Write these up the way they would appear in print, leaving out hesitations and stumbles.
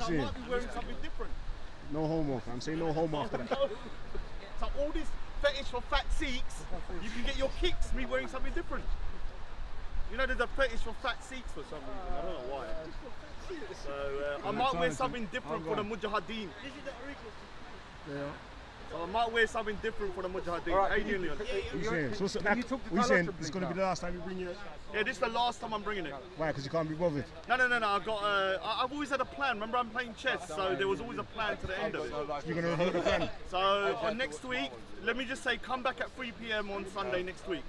and I might be wearing something different. No homo, fam. Say no homo after that. So all this fetish for fat Sikhs, you can get your kicks me wearing something different. You know, there's a fetish for fat Sikhs for some reason. I don't know why. So I might wear something different for the Mujahideen. Yeah. So I might wear something different for the Mujahideen. Right, Adrian Leon. What you saying? It's going to be the last time you bring it? Yeah, this is the last time I'm bringing it. Why? Because you can't be bothered? No. I've got. I've always had a plan. Remember, I'm playing chess, so there was always a plan to the end of it. You're going to review the plan? So next week, let me just say, come back at 3 p.m. on Sunday next week.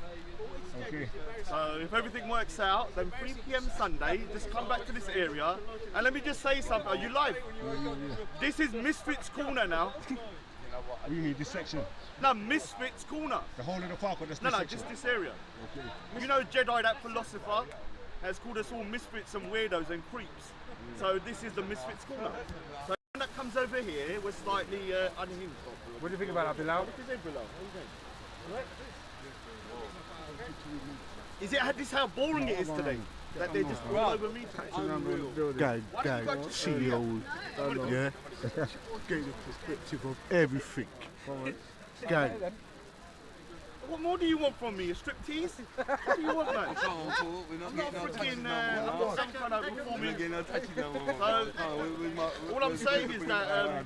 Okay. So if everything works out, then 3 p.m. Sunday, just come back to this area. And let me just say something. Are you live? Yeah. This is Misfits Corner now. What do you mean, this section? No, Misfits Corner. The whole of the park or just No, this section? just this area. Okay. You know Jedi, that philosopher, has called us all misfits and weirdos and creeps. So this is the Misfits Corner. So when that comes over here, we're slightly unhinged. What do you think about that, Bilal? What is it, Bilal? Is it this how boring it is today? That they're just all over me today? Guy, CEO, yeah, get the perspective of everything. Guy, What more do you want from me? A striptease? What do you want, man? I'm not freaking, I'm not some kind of performing. So, all I'm saying is that,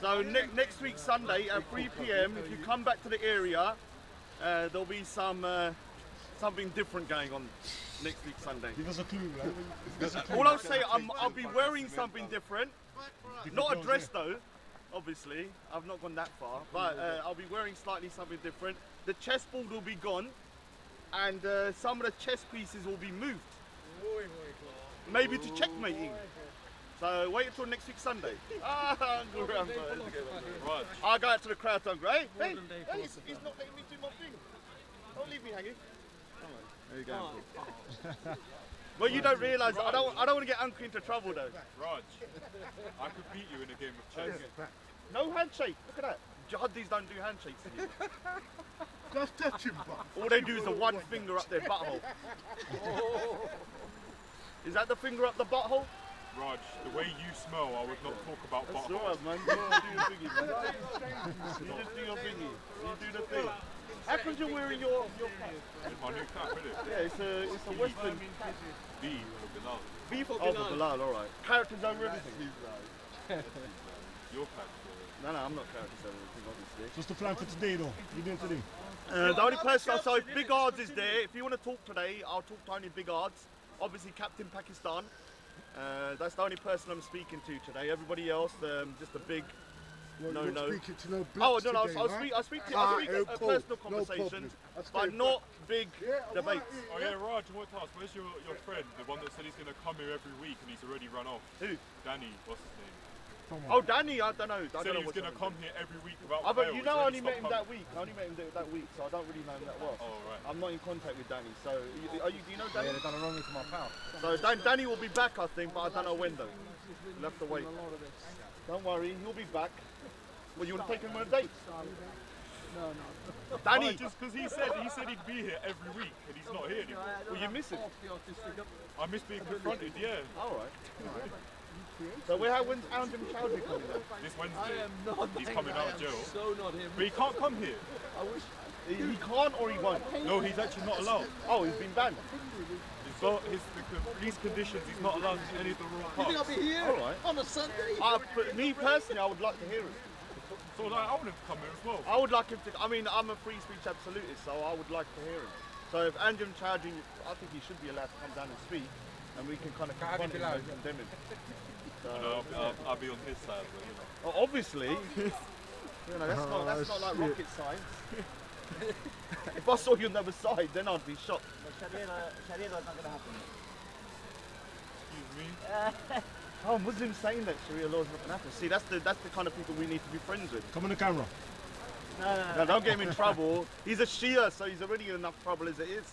so next week Sunday at 3 p.m, if you come back to the area, there'll be something different going on next week Sunday. Give us a clue, man. All I'll say, I'll be wearing something different. Not a dress though, obviously. I've not gone that far, but I'll be wearing slightly something different. The chessboard will be gone, and some of the chess pieces will be moved. Maybe to checkmating. So wait until next week Sunday. I'll go out to the crowd and go, hey, he's not letting me do my thing. Don't leave me hanging. There you go. Well, you don't realise, I don't want to get Uncle into trouble though. Raj, I could beat you in a game of chess. No handshake, look at that. Jihadis don't do handshakes anymore. just touch him, All they do is the one finger up their butthole. Is that the finger up the butthole? Raj, the way you smell, I would not talk about That's butthole. alright, man. You do your thingy, man. You just do your thingy. You do the thing. How come you're wearing your cap? It's my new cap, isn't it? Yeah, it's a Western cap. B for Bilal. B for Bilal. Oh, for Bilal, alright. Characters over everything. Your cap. No, I'm not characters over everything, obviously. What's the plan for today, though? What are you doing today? The only person, so if Big Odds is there, if you want to talk today, I'll talk to only Big Odds. Obviously, Captain Pakistan. That's the only person I'm speaking to today. Everybody else, just a big no. Speaking to no Oh blacks no, today, I'll speak personal conversations, but not big debates. Oh yeah, Raj, I want to ask, where's your friend, the one that said he's going to come here every week and he's already run off? Who? Danny, what's his name? Oh, Danny, I don't know. He said he was going to come here every week without fail. You know, I only He's met him stopped that week. I only met him that week, so I don't really know him that well. Oh, right. I'm not in contact with Danny. So, do you know Danny? Yeah, they've done a wrong to my pal. So Danny will be back, I think, but I don't know when though. We'll have to wait. Don't worry, he'll be back. Well, you want to take him on a date? No. Danny! Just because he said he'd be here every week and he's not here anymore. Well, you miss him. I miss being confronted, yeah. Alright. So when's Anjum Chowdhury coming then? This Wednesday. He's coming out of jail. So not him. But he can't come here. I wish. He can't or he won't? No, he's actually not allowed. Oh, he's been banned? He's got the police conditions, he's not allowed to any of the raw You parts. think I'll be here Alright. on a Sunday? Me personally, I would like to hear it. So like, I want him to come here as well. I would like him to, I mean, I'm a free speech absolutist, so I would like to hear him. So if Anjum Chowdhury, I think he should be allowed to come down and speak, and we can kind of confront him and condemn him. So, I'll be on his side, but you know. well, obviously, you know, that's not like rocket science. If I saw you on the other side, then I'd be shocked. Sharia law is not going to happen. Excuse me? Oh, Muslims saying that Sharia law is not going to happen. See, that's the kind of people we need to be friends with. Come on the camera. No, don't get him in trouble. He's a Shia, so he's already in enough trouble as it is.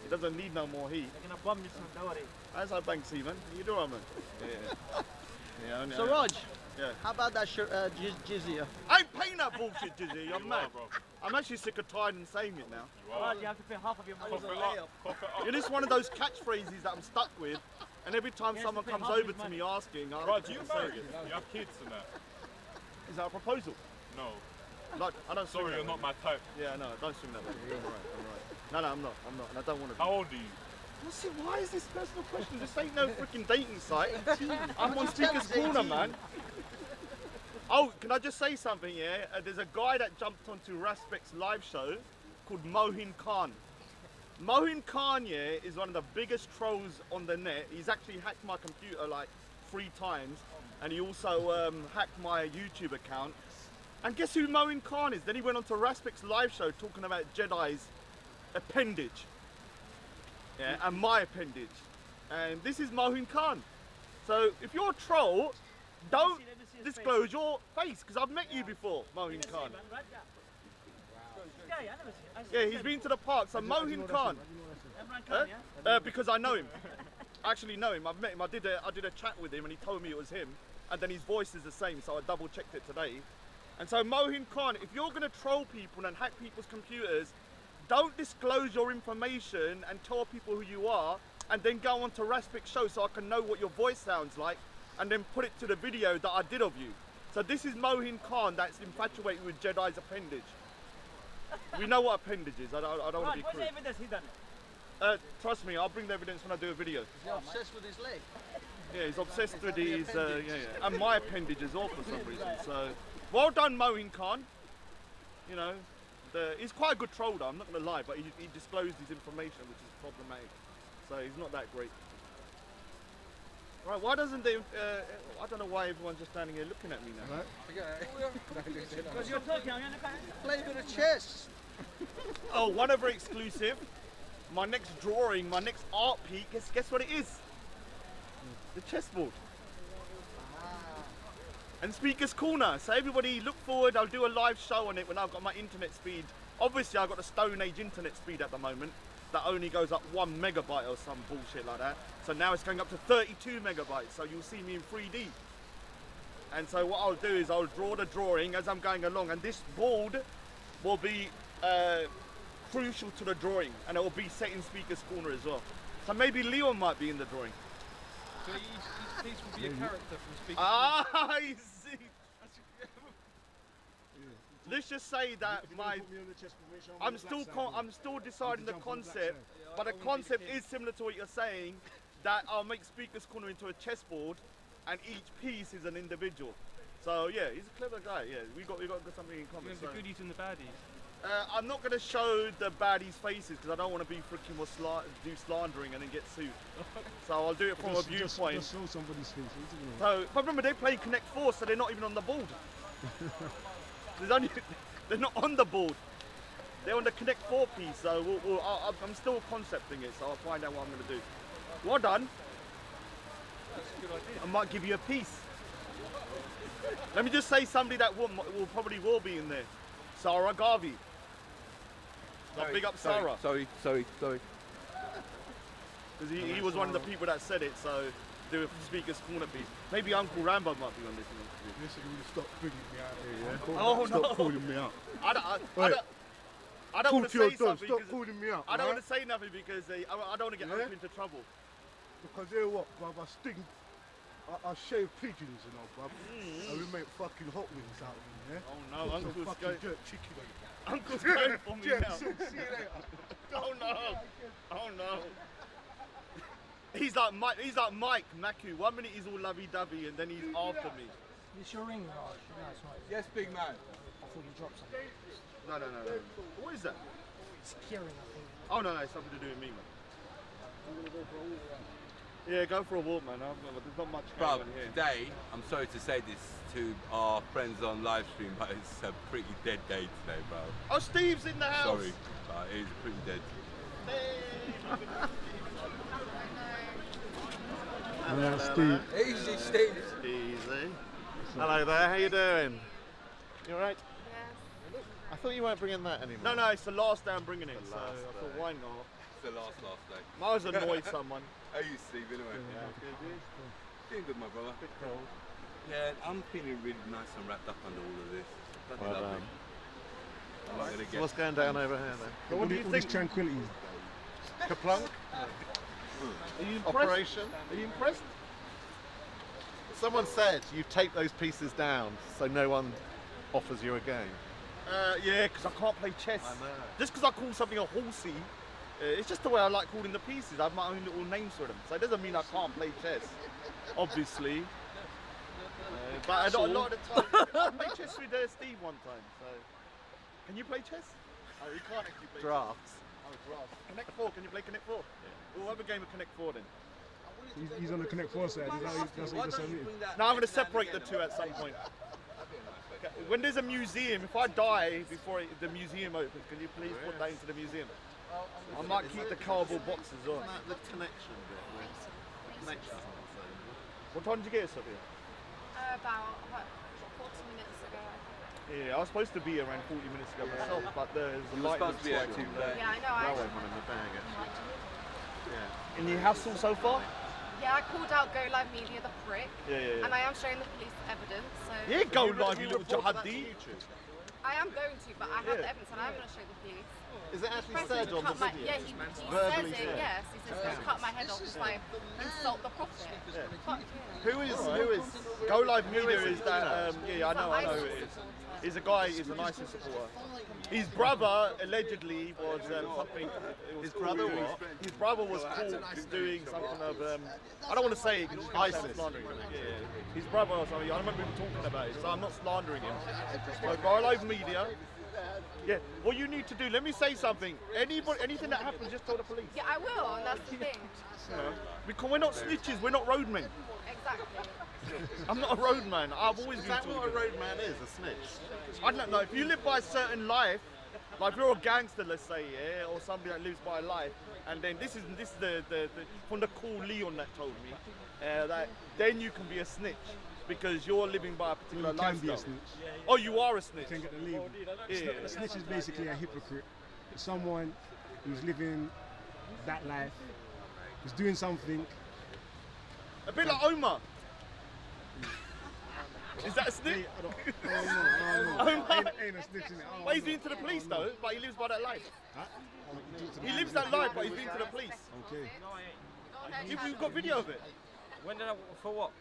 He doesn't need no more heat. They're going to bomb you, so don't worry. That's how Banksy, man. You do it, man. Yeah. So, Raj, yeah. how about that jizya? I ain't paying that bullshit, Jizzy. I'm You mad. are, bro. I'm actually sick of tired and saying it now. You are. Raj, you have to pay half of your money. Cough it up. Cough it up. It is one of those catchphrases that I'm stuck with. And every time someone comes over to me asking, Right, do you marry? You have kids and that? is that a proposal? No. Like, I don't swing Sorry, that you're way. not my type. Yeah, no, don't swing that way. I'm right. No, I'm not, and I don't want to be. How old are you? Why is this personal question? This ain't no freaking dating site. I'm on Speaker's Corner, man. Oh, can I just say something, yeah? There's a guy that jumped onto Raspek's live show called Mohin Khan. Mohin Khan, yeah, is one of the biggest trolls on the net. He's actually hacked my computer like 3 times, and he also hacked my YouTube account. And guess who Mohin Khan is? Then he went on to Raspek's live show talking about Jedi's appendage. Yeah, and my appendage. And this is Mohin Khan. So if you're a troll, don't disclose your face, because I've met you before, Mohin Khan. Yeah, he's been to the park. So Mohin Khan, because I know him. I actually know him. I've met him. I did a chat with him, and he told me it was him. And then his voice is the same, so I double checked it today. And so Mohin Khan, if you're going to troll people and hack people's computers, don't disclose your information and tell people who you are, and then go on to Raspek's show so I can know what your voice sounds like, and then put it to the video that I did of you. So this is Mohin Khan that's infatuated with Jedi's appendage. We know what appendage is. I don't want to be What's crude. the evidence he done it? Trust me, I'll bring the evidence when I do a video. He's obsessed with his leg. Yeah, he's obsessed with his, and my appendage as well for some reason. So, well done, Mohin Khan. You know, he's quite a good troll though, I'm not going to lie, but he disclosed his information, which is problematic. So he's not that great. Right, why doesn't they, I don't know why everyone's just standing here looking at me now. Because you're talking, I'm gonna Play a bit of chess. Oh, one other exclusive. My next drawing, my next art piece, guess what it is? The chessboard. And Speaker's Corner. So everybody look forward, I'll do a live show on it when I've got my internet speed. Obviously I've got the Stone Age internet speed at the moment that only goes up 1 megabyte or some bullshit like that. So now it's going up to 32 megabytes, so you'll see me in 3D. And so what I'll do is I'll draw the drawing as I'm going along, and this board will be crucial to the drawing, and it will be set in Speaker's Corner as well. So maybe Leon might be in the drawing. So each piece will be a character from Speaker. Ah, I see. Let's just say that I'm still deciding the concept, but the concept is similar to what you're saying, that I'll make Speaker's Corner into a chessboard, and each piece is an individual. So yeah, he's a clever guy. Yeah, we got something in common. The goodies and the baddies. I'm not going to show the baddies' faces because I don't want to be freaking do slandering and then get sued. So I'll do it from a viewpoint. Just show somebody's face. So, but remember, they play Connect 4, so they're not even on the board. They're not on the board. They're on the Connect 4 piece, so I'm still concepting it, so I'll find out what I'm going to do. Well done. That's a good idea. I might give you a piece. Let me just say somebody that probably will be in there. Sarah Garvey. Like, big up Sarah. Sorry. Because he was one of the people that said it, so do a Speaker's Corner piece. Maybe Uncle Rambo might be on this one. Listen, you stop bringing me out here, yeah? Oh, Stop no. calling me out. I don't want to say something. Stop calling me out. I don't want to say nothing because I don't want to get open into trouble. Because you know what, bruv, I shave pigeons, you know, bruv. And we make fucking hot wings out of them, yeah? Oh no, Some Uncle's fucking going. jerk chicken on it. Uncle's going for me Yeah, now. see you later. Oh no! Oh no! He's like Mike Maku. 1 minute he's all lovey-dovey and then he's after me. It's your ring, Raj. No, it's not. Yes, big man. I thought you dropped something. No. What is that? It's curing, I think. Oh no, it's something to do with me, man. I'm going to go for a walk around. Yeah, go for a walk, man. There's not much Bruv, going on here. today, I'm sorry to say this to our friends on live stream, but it's a pretty dead day today, bro. Oh, Steve's in the house. Sorry, but it is pretty dead. Hello, Steve. Easy, Steve. Easy. Hello there. How you doing? You alright? Yes. I thought you weren't bringing that anymore. No, it's the last day I'm bringing it, so I thought why not? It's the last day. I was annoyed someone. How you, Steve, anyway? Yeah, good, dude. Doing good, my brother. Bit cold. Yeah, I'm feeling really nice and wrapped up under all of this. Bloody Well lovely. I'm not gonna get... What's going down over here then? But what do you All this think? tranquility. Kaplunk? Are you impressed? operation. Are you impressed? Someone said you take those pieces down so no one offers you a game. Yeah, because I can't play chess. I know. Just because I call something a horsey, it's just the way I like calling the pieces. I have my own little names for them. So it doesn't mean I can't play chess, obviously. But a lot of the time, I played chess with Steve one time. So, can you play chess? Oh, you can't actually play Drafts. chess. Oh, drafts. Connect 4. Can you play Connect 4? Yeah. We'll have a game of Connect 4 then. He's on the Connect 4 side. That's what he just admitted. Now I'm going to separate the two at some point. When there's a museum, if I die before the museum opens, can you please put that into the museum? I might keep the cardboard boxes on. Isn't that the connection bit? Connections on the phone. What time did you get us up here? About 40 minutes ago. Yeah, I was supposed to be around 40 minutes ago myself, but there's a light. supposed to be at 2:30. Yeah, I know. Railway one in the bag actually. Yeah. Any hassle so far? Yeah, I called out Go Live Media, the prick. Yeah. And I am showing the police evidence. So Yeah, go live, you little jihadi. I am going to, but I have the evidence and I'm going to show the police. Is it actually Press said him to on the cut my- video? Yeah, he says Verbally it, said. yes. He says he'll cut my head off if I insult the prophet. Fuck yeah. Who is Go Live Media is that, yeah, I know who it is. He's a guy, he's an ISIS supporter. His brother allegedly was something. His brother what? His brother was caught doing something of. I don't want to say it because ISIS. Yeah, his brother or something. I remember him talking about it, so I'm not slandering him. So Go Live Media. Yeah, what you need to do, let me say something. Anything that happens, just tell the police. Yeah, I will, and that's the thing. We're not snitches, we're not roadmen. Exactly. I'm not a roadman. I've always Is been that told what a you. roadman is? A snitch? I don't know. If you live by a certain life, like if you're a gangster, let's say, yeah, or somebody that lives by a life, and then this is the from the cool Leon that told me that then you can be a snitch because you're living by a particular You can be lifestyle. a snitch. Oh, you are a snitch. You can get the label. Yeah. A snitch is basically a hypocrite. It's someone who's living that life, who's doing something. A bit like Omar. Is that a snitch? I don't know. Omar. Ain't a snitch in it. But he's been to the police though. But he lives by that life. Huh? He lives that life, but he's been to the police. Okay. You've got video of it. When did I, for what?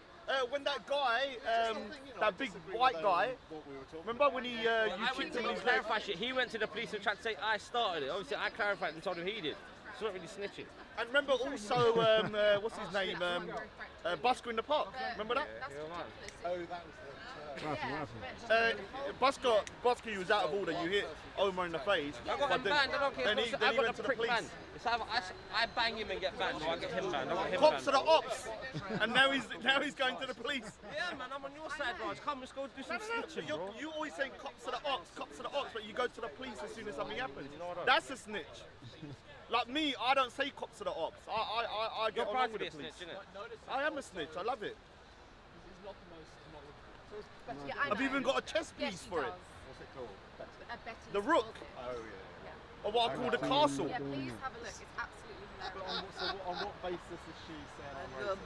When that guy, that big white guy, remember when he you kicked him in his leg? Clarify shit. He went to the police and tried to say I started it. Obviously, I clarified and told him he did. It's not really snitching. And remember also, what's his name? Busker in the Park. Remember that? Oh, that was What happened? Busker, he was out of order. You hit Omar in the face. I got him but banned. I don't care. Then he I went got to the the prick police. banned. It's either I bang him and get banned, or I get him banned. I got him Cops are banned. the ops, and now he's going to the police. Yeah, man, I'm on your side, Raj. Come, let's go do some snitching, bro. You always saying cops are the ops, but you go to the police as soon as something happens. That's a snitch. Like me, I don't say cops are the ops. I You're get proud along to with be the a police. snitch, innit? I am a snitch. I love it. Yeah, I I've know. even got a chess Yes, piece he for it. does. What's it called? Betty's The Rook. Bullshit. Oh yeah. Or what I call the castle. Yeah, please have a look. It's absolutely hilarious. On what basis is she saying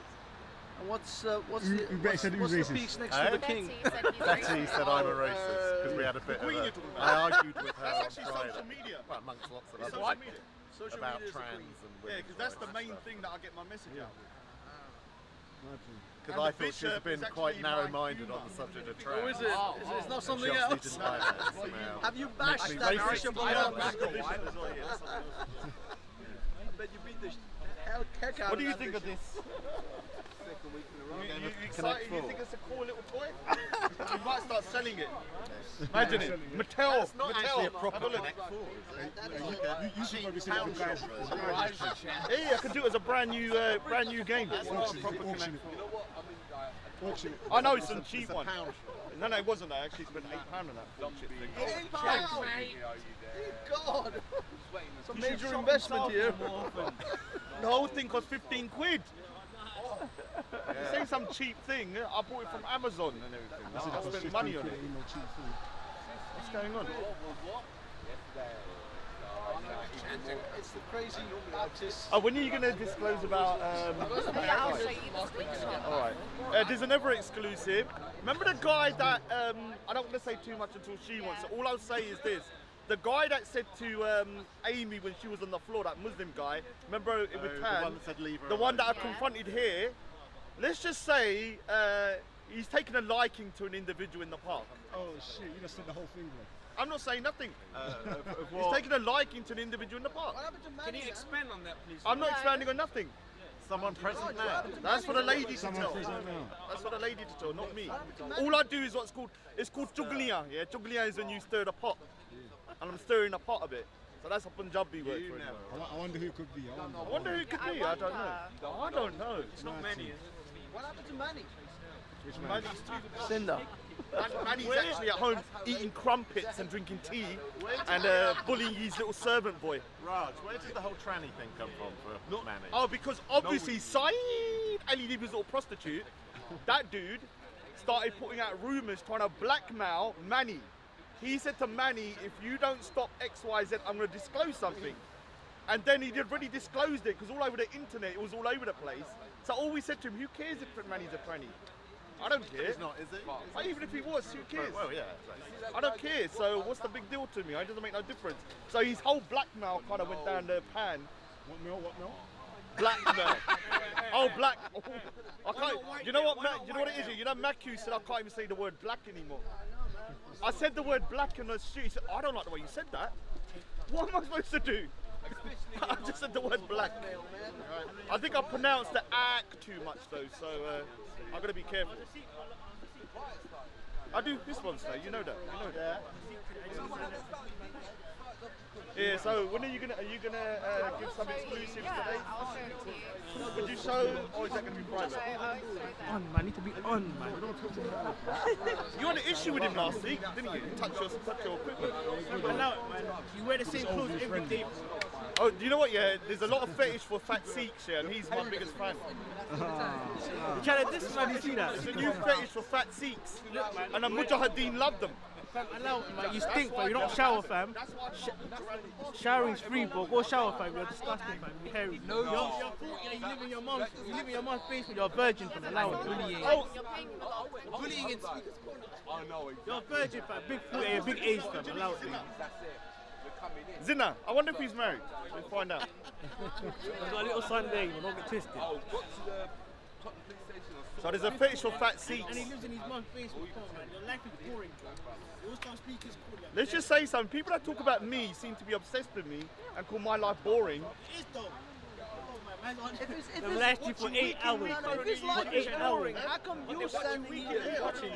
I'm racist? You better said he was racist. piece next Eh? to the Betty king? said he's Betty racist. said I'm a racist because we had a bit of Queen you're a, talking I about. argued with her That's on actually Friday. social media. Well, amongst lots of It's other social media. Social about media is the trans queen. and Yeah, women's because that's the rights main stuff. thing that I get my message out. Because And I the thought she's bishop been is quite actually my narrow-minded on humour. the subject of trans. Oh, is it? It's not something She else. obviously didn't like that somehow. Have you bashed me that racist. Bishop a I lot? don't back the bishop as well, yeah, that's something else. But you beat the heck out What do you that think of bishop. this? Second week in a row. You excited? You think it's a cool little toy? You might start selling it. Imagine it. Mattel. It's not actually a proper Have a look. Connect 4, is it? You should probably see the guys. Yeah, I could do it as a brand new game. Auction it. Auction it. I know it's some cheap It's a one. pound. No, it wasn't. I actually spent £8 on that bullshit thing. God! It's a You should major shop investment and here. sell more often. The whole thing cost 15 quid. This ain't some cheap thing. I bought it from Amazon and everything. I spent money on it. Ain't no cheap food. What's going on? It's the crazy Baptist. Oh, when are you going to disclose about Yeah, I'll show you the screenshot. All right. There's another exclusive. Remember the guy that I don't want to say too much until she wants it. All I'll say is this: the guy that said to Amy when she was on the floor, that Muslim guy, remember with the Tan, one that said leave her the one that I Yeah. confronted here, let's just say he's taken a liking to an individual in the park. Oh shit, you just said the whole thing, bro. I'm not saying nothing. of He's what? taken a liking to an individual in the park. What happened to Can Manny? you expand on that, please? I'm not expanding on nothing. Someone present now. That's for the lady to Someone tell. present now. That's for the lady to tell, not me. All I do is what's called, it's called chuglia. Yeah, chuglia is when you stir the pot. And I'm stirring the pot a bit. So that's a Punjabi word for it. I wonder who it could be. I wonder who it could be. I don't know. I don't know. It's not many. What happened to Manny? Which man? Cinder. Manny's actually at home eating crumpets and drinking tea and bullying his little servant boy. Raj, where did the whole tranny thing come from for Manny? Oh, because obviously Saeed Ali was a little prostitute. That dude started putting out rumours trying to blackmail Manny. He said to Manny, if you don't stop X, Y, Z, I'm going to disclose something. And then he already disclosed it because all over the internet, it was all over the place. So all we said to him, who cares if Manny's a tranny? I don't care. It's not, is it? Even if he was, who cares? Well, yeah. I don't care, so what's the big deal to me? It doesn't make no difference. So his whole blackmail kind of went down the pan. What milk? What milk? Blackmail. Oh, black. Oh, I can't. You know what? You know what it is? You know, Matthew said I can't even say the word black anymore. I said the word black in the street. He said, I don't like the way you said that. What am I supposed to do? I just said the word black. I think I pronounced the act too much though, so I've got to be careful. I do this one today, you know that. You know that. Yeah, so when are you gonna give some exclusives today? I'll show it to you. Would you show, or is that gonna be private? So I'll show that. On, man. Need to be on, man. You had an issue with him last week, didn't you? Touch your equipment. Allow it, man. You wear the same clothes every day. Oh, do you know what? Yeah, there's a lot of fetish for fat Sikhs, yeah, and he's my biggest fan. You trying to diss, man? You see that? There's a new fetish for fat Sikhs, and the Mujahideen love them. Fam, allow it, man. You stink, fam. You don't shower, fam. Showering's free, bro. Go shower, fam. You're disgusting, fam. You're hairy. No, you're 40 and you live in your mom's basement. You're a virgin, fam. Allow it. Bullying. Oh, You're paying him a lot of money. Bullying in speakers corner. Oh no, You're a virgin, fam. Big 40 and big age, fam. Allow it. Zina, I wonder if he's married. We'll find out. I've got a little son there, you know. Don't get twisted. So there's a fetish for fat Sikhs. And he lives in his mom's basement. Come on, man. Your life is boring, bro. You always can't speak his corner. Let's just say something. People that talk about me seem to be obsessed with me and call my life boring. It is though. If They'll last you for 8 hours. if his life is boring, how come you're standing here watching?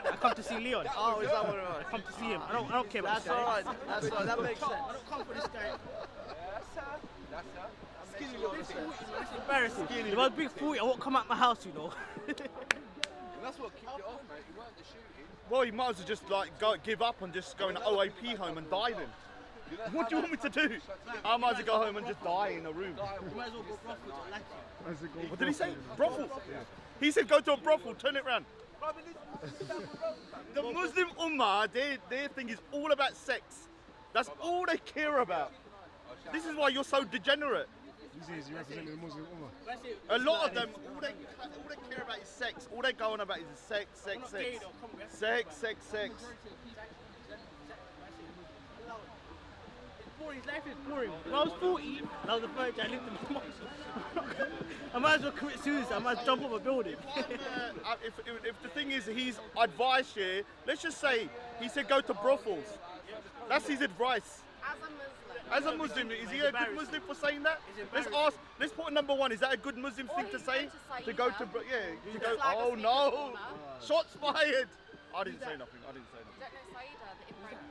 I come to see Leon. Oh, is that what it I was? come to see him. I don't care about That's this guy. alright. That's alright. That makes sense. I don't come for this guy. Skinny little It's embarrassing. If I was big 40, I won't come out my house, you know. That's what kicked it off, mate. You weren't the shooting. Well, you might as well just like give up and just go in the OAP home and die then. What do you want me to do? I might as well go home and just die in a room. You might as well go brothel to like What did he say? Brothel? He said go to a brothel, turn it round. The Muslim Ummah, their thing is all about sex. That's all they care about. This is why you're so degenerate. You represent the Muslim Ummah. A lot of them, all they care about is sex. All they go on about is sex, sex, sex. Sex, sex, sex. Boring. His life is boring. If I was 40, I was a virgin, I lived in my mom's. I might as well commit suicide. I might as well jump off a building. If the thing is, his advice here, let's just say, he said go to brothels. That's his advice. As a Muslim, is he a good Muslim for saying that? Let's put number one. Is that a good Muslim thing to say? To go to, to go. Oh no! Shots fired! I didn't say nothing. I didn't say nothing. Don't know Saida, the immigrant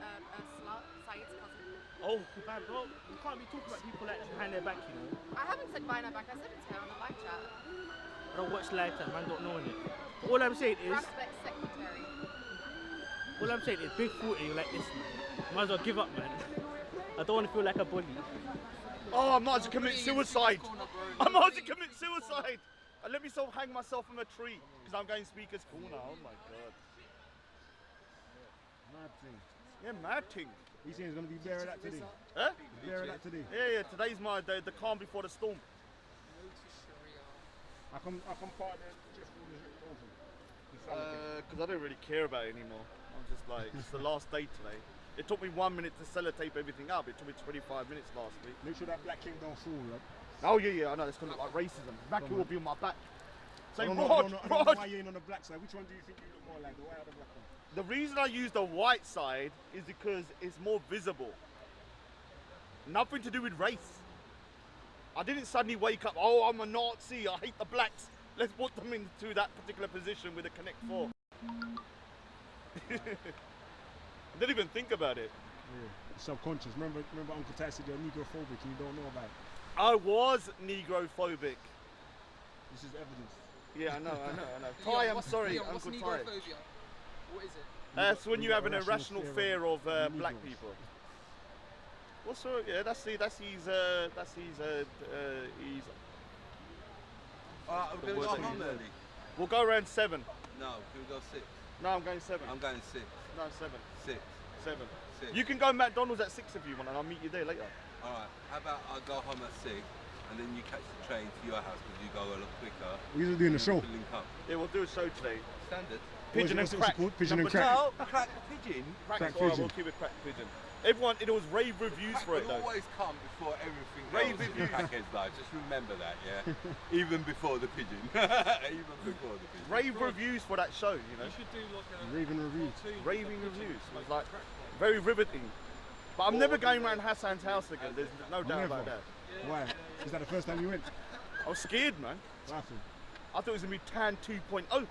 slut, Said's cousin. Oh, man, bro, you can't be talking about people like that behind their back, you know. I haven't said behind her back, I said it to her on the live chat. I don't watch Lifetime, man, don't know it. But all I'm saying is, Prospect secretary. all I'm saying is, big 40 like this, man. Might as well give up, man. I don't want to feel like a bully. Oh, I might as well commit suicide. I might as well commit suicide. And let me hang myself from a tree because I'm going speaker's corner. Oh my god. Mad thing. Yeah, mad thing. He's saying he's going to be bare of that today. Huh? Bare of that today. Yeah. Today's the calm before the storm. I come part of the Because I don't really care about it anymore. I'm just like, it's the last day today. It took me 1 minute to sellotape everything up. It took me 25 minutes last week. Make sure that black king don't fall, right? Oh yeah, I know. It's gonna look like racism. Vacu will be on my back. Say, I don't Rod. know why you ain't on the black side. Which one do you think you look more like, the white or the black one? The reason I use the white side is because it's more visible. Nothing to do with race. I didn't suddenly wake up, oh, I'm a Nazi, I hate the blacks. Let's put them into that particular position with a Connect 4. I didn't even think about it. Yeah. Subconscious. Remember Uncle Ty said you're negrophobic and you don't know about it. I was negrophobic. This is evidence. Yeah, I know. Ty, I'm sorry, what's Uncle Ty. negrophobia? What is it? That's when you have an irrational fear of black people. What's so? Yeah, that's his. We're going to go home early. We'll go around 7. No, can we go 6? No, I'm going 7. I'm going 6. No, 7. 6. 7. 6. You can go McDonald's at 6 if you want, and I'll meet you there later. Alright, how about I go home at 6 and then you catch the train to your house because you go a lot quicker. We're doing a show. Link up. Yeah, we'll do a show today. Standard. Pigeon and crack. Pigeon and crack. No, crack pigeon. Crack pigeon. We'll keep it crack pigeon. Everyone, it was rave reviews for it though. Always come before everything Rave else in reviews. Crackhead's life. Just remember that, yeah. Even before the pigeon. Even before the pigeon. Rave reviews for that show, you know. You should do like a Raving reviews. Raving reviews. It was like very riveting. But I'm never going around Hassan's house again. There's no doubt about that. Why? Is that the first time you went? I was scared, man. Laughing. I thought it was gonna be Tan 2.0.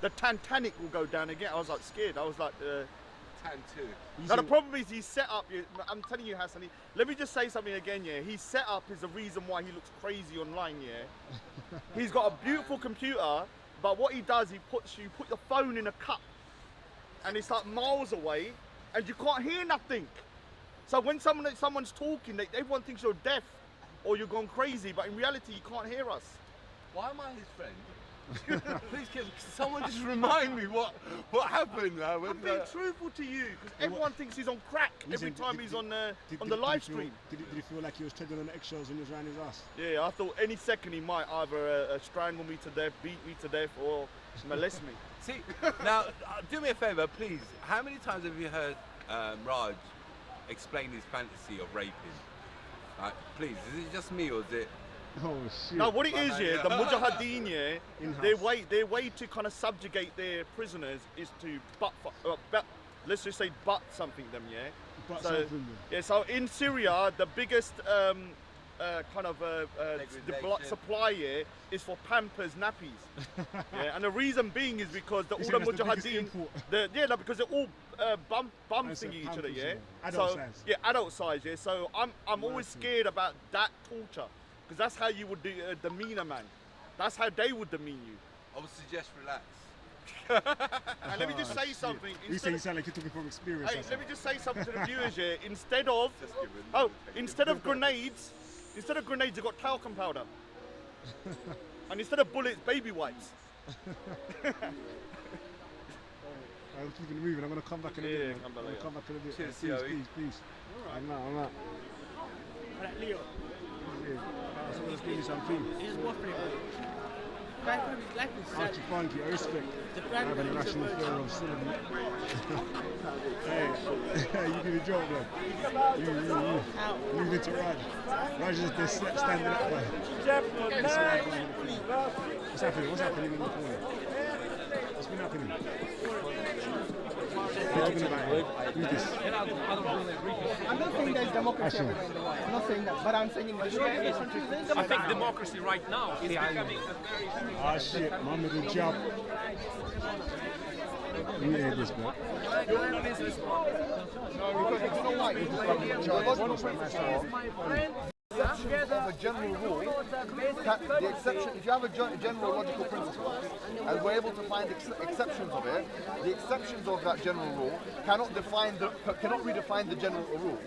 The Tantanic will go down again. I was like scared. I was like, Tan 2. now the problem is he's set up. I'm telling you, Hassan. Let me just say something again. Yeah, his setup is the reason why he looks crazy online. Yeah, he's got a beautiful computer, but what he does, you put your phone in a cup, and it's like miles away, and you can't hear nothing. So when someone's talking, everyone thinks you're deaf or you're gone crazy, but in reality, you can't hear us. Why am I his friend? Please, can someone just remind me what happened? I'm being truthful to you, because everyone thinks he's on crack every time he's on the live stream. Did he feel like he was treading on eggshells when he was around his ass? Yeah, I thought any second he might either strangle me to death, beat me to death, or molest me. See, now, do me a favour, please. How many times have you heard Raj explain his fantasy of raping? Please, is it just me or is it... Oh shit. No, what it is, yeah, the Mujahideen, yeah, their way to kind of subjugate their prisoners is to let's just say butt something them, yeah. Butt something them. Yeah, so in Syria, the biggest supply here is for Pampers nappies. Yeah, and the reason being is because all the Mujahideen, because they're all bum thingy each other, yeah. Adult size. Yeah, adult size, yeah. So I'm always scared about that torture. Because that's how you would demean a man. That's how they would demean you. I would suggest relax. And let me just say something. You sound like you're talking from experience. Hey, let me just say something to the viewers here. Instead of grenades, you've got talcum powder. And instead of bullets, baby wipes. I'm keeping moving. I'm going to come back in a bit. Come back in a bit. Cheers, please. I'm out. Alright, Leo. So let's give you some tea. It's waffling. Life is sad. Archie Funky, I respect. I have an irrational fear of syllable. Hey, you did a job, man. You move into Raj. Raj is just standing up, man. What's happening in the corner? What's been happening? Talking about who's this? I'm not saying there's democracy everywhere in the world. I'm not saying that, but I'm saying in Nigeria. I think democracy right now is becoming a very... Ah shit, my middle job. You hear this, man. Of a general rule, the exception, if you have a general logical principle, and we're able to find exceptions of it, the exceptions of that general rule cannot redefine the general rule.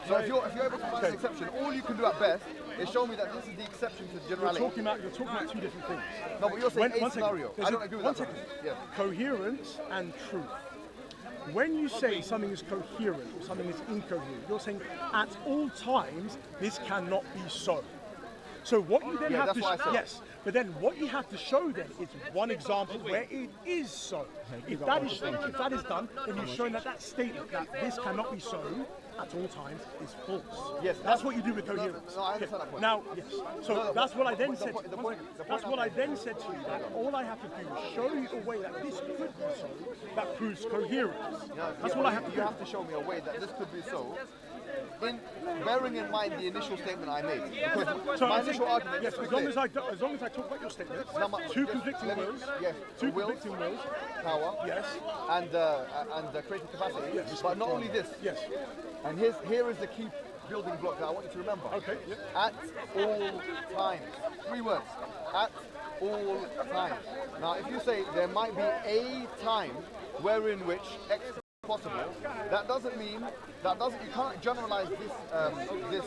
So if you're able to find an exception, all you can do at best is show me that this is the exception to the generality. You're talking about two different things. No, but you're saying a scenario. I don't agree with that. Yeah. Coherence and truth. When you say something is coherent or something is incoherent, you're saying at all times this cannot be so. So what you then Yeah, have that's to what I said. yes, but then what you have to show then is one example where it is so. If that is done, then you've shown that statement that this cannot be so at all times is false. Yes, that's what you do with coherence. No, I understand that point. Now, yes. So that's what I then said. That's what I I'm then said to you. That all I have to do is show you a way that this could be so that proves coherence. That's what I have to do. You have to show me a way that this could be so. Bearing in mind the initial statement I made, because So my I think, initial argument yes, is as long as I talk about your statements, two conflicting wills, yes, two wills, conflicting wills, power, yes, and creative capacity. Yes. But not only this, yes, and here is the key building block that I want you to remember. Okay. Yeah. At all times. 3 words. At all times. Now, if you say there might be a time wherein which X is possible, that doesn't mean you can't generalize this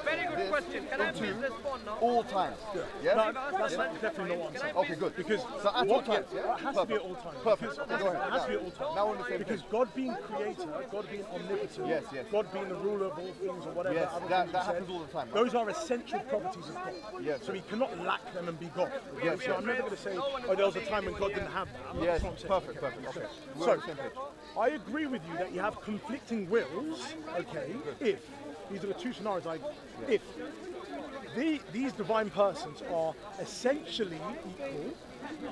Very good question. Can I into please respond now? all times. Yeah? No, that's definitely not what I'm saying. Okay, good. Because so at all times, yeah? it has to be at all times. Perfect. Because Okay, go ahead. it has to be at all times. Now we're on the same Because page. God being creator, God being omnipotent, Yes, yes. God being the ruler of all things or whatever Yes, other that things you happens said, all the time. those are essential properties of God. Yes. So he cannot lack them and be God. Yes, So yes. I'm never going to say, oh, there was a time when God didn't have that. Yes, That's what I'm saying. perfect. Okay. We're So, on the same page. I agree with you that you have conflicting wills, okay, if, these are the two scenarios, if these divine persons are essentially equal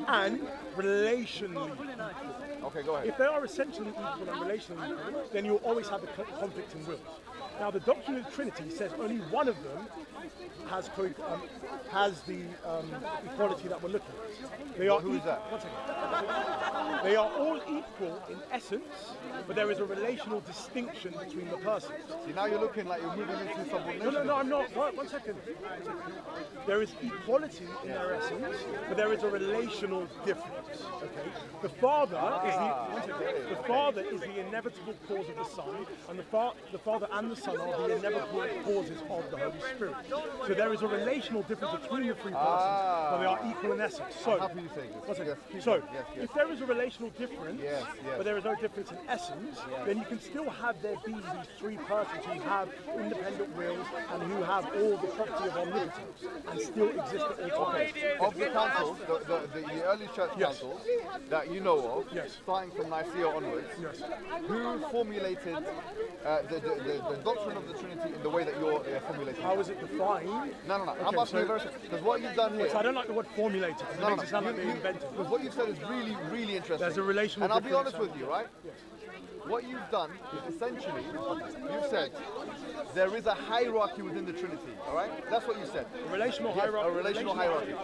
and relationally equal. Okay, go ahead. If they are essentially equal and relationally equal, then you'll always have the conflicting wills. Now, the doctrine of the Trinity says only one of them has the equality that we're looking at. They are Who is that? One second. They are all equal in essence, but there is a relational distinction between the persons. See, now you're looking like you're moving into subordination. No, I'm not. One second. There is equality in their essence, but there is a relational difference. Okay. The Father is the inevitable cause of the Son, and the Father and the Son are the inevitable causes of the Holy Spirit. So there is a relational difference between the three persons, but they are equal in essence. So, I'm happy you say this. one second. Yes, So, yes. if there is a relational difference, Yes. but there is no difference in essence, then you can still have there be these three persons who have independent wills and who have all the property of omnipotence and still exist at all times. Of the councils, the early church councils that you know of, starting from Nicaea onwards, who formulated the doctrine of the Trinity in the way that you're formulating? How is it defined? No. I'm asking you very simple. Because what you've done here... I don't like the word formulated. It makes it sound like they invented. Because what you've said is really, really interesting. There's a relational And I'll be difference. honest with you, right? Yes. What you've done is essentially, you've said there is a hierarchy within the Trinity, all right? That's what you said. A relational hierarchy. A relational hierarchy.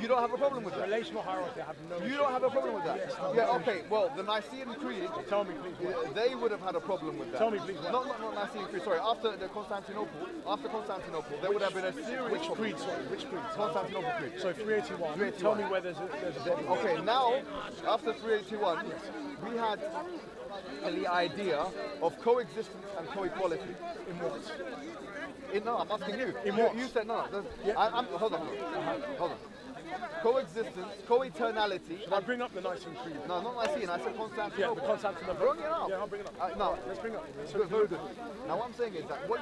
You don't have a problem with that? Relational hierarchy, I have no You don't have a problem with that? Yes, yeah, okay. Well, the Nicene Creed, tell me please. They would have had a problem with that. Tell me please. Not Nicene Creed, sorry. After Constantinople, there would have been a serious Which creed, sorry? Which creed? Constantinople Creed. So 381. Tell me where there's a Okay, now, after 381, we had the idea of coexistence and co-equality. In what? No, I'm asking you. In what? You said no. Hold on. Coexistence, co-eternality. Should I bring up the Nicene Creed? No, not Nicene. I said Constantinople. Yeah, the Constantinople. Bring it up. Yeah, I'll bring it up. No, let's bring it up. Good, very good. Now, what I'm saying is that what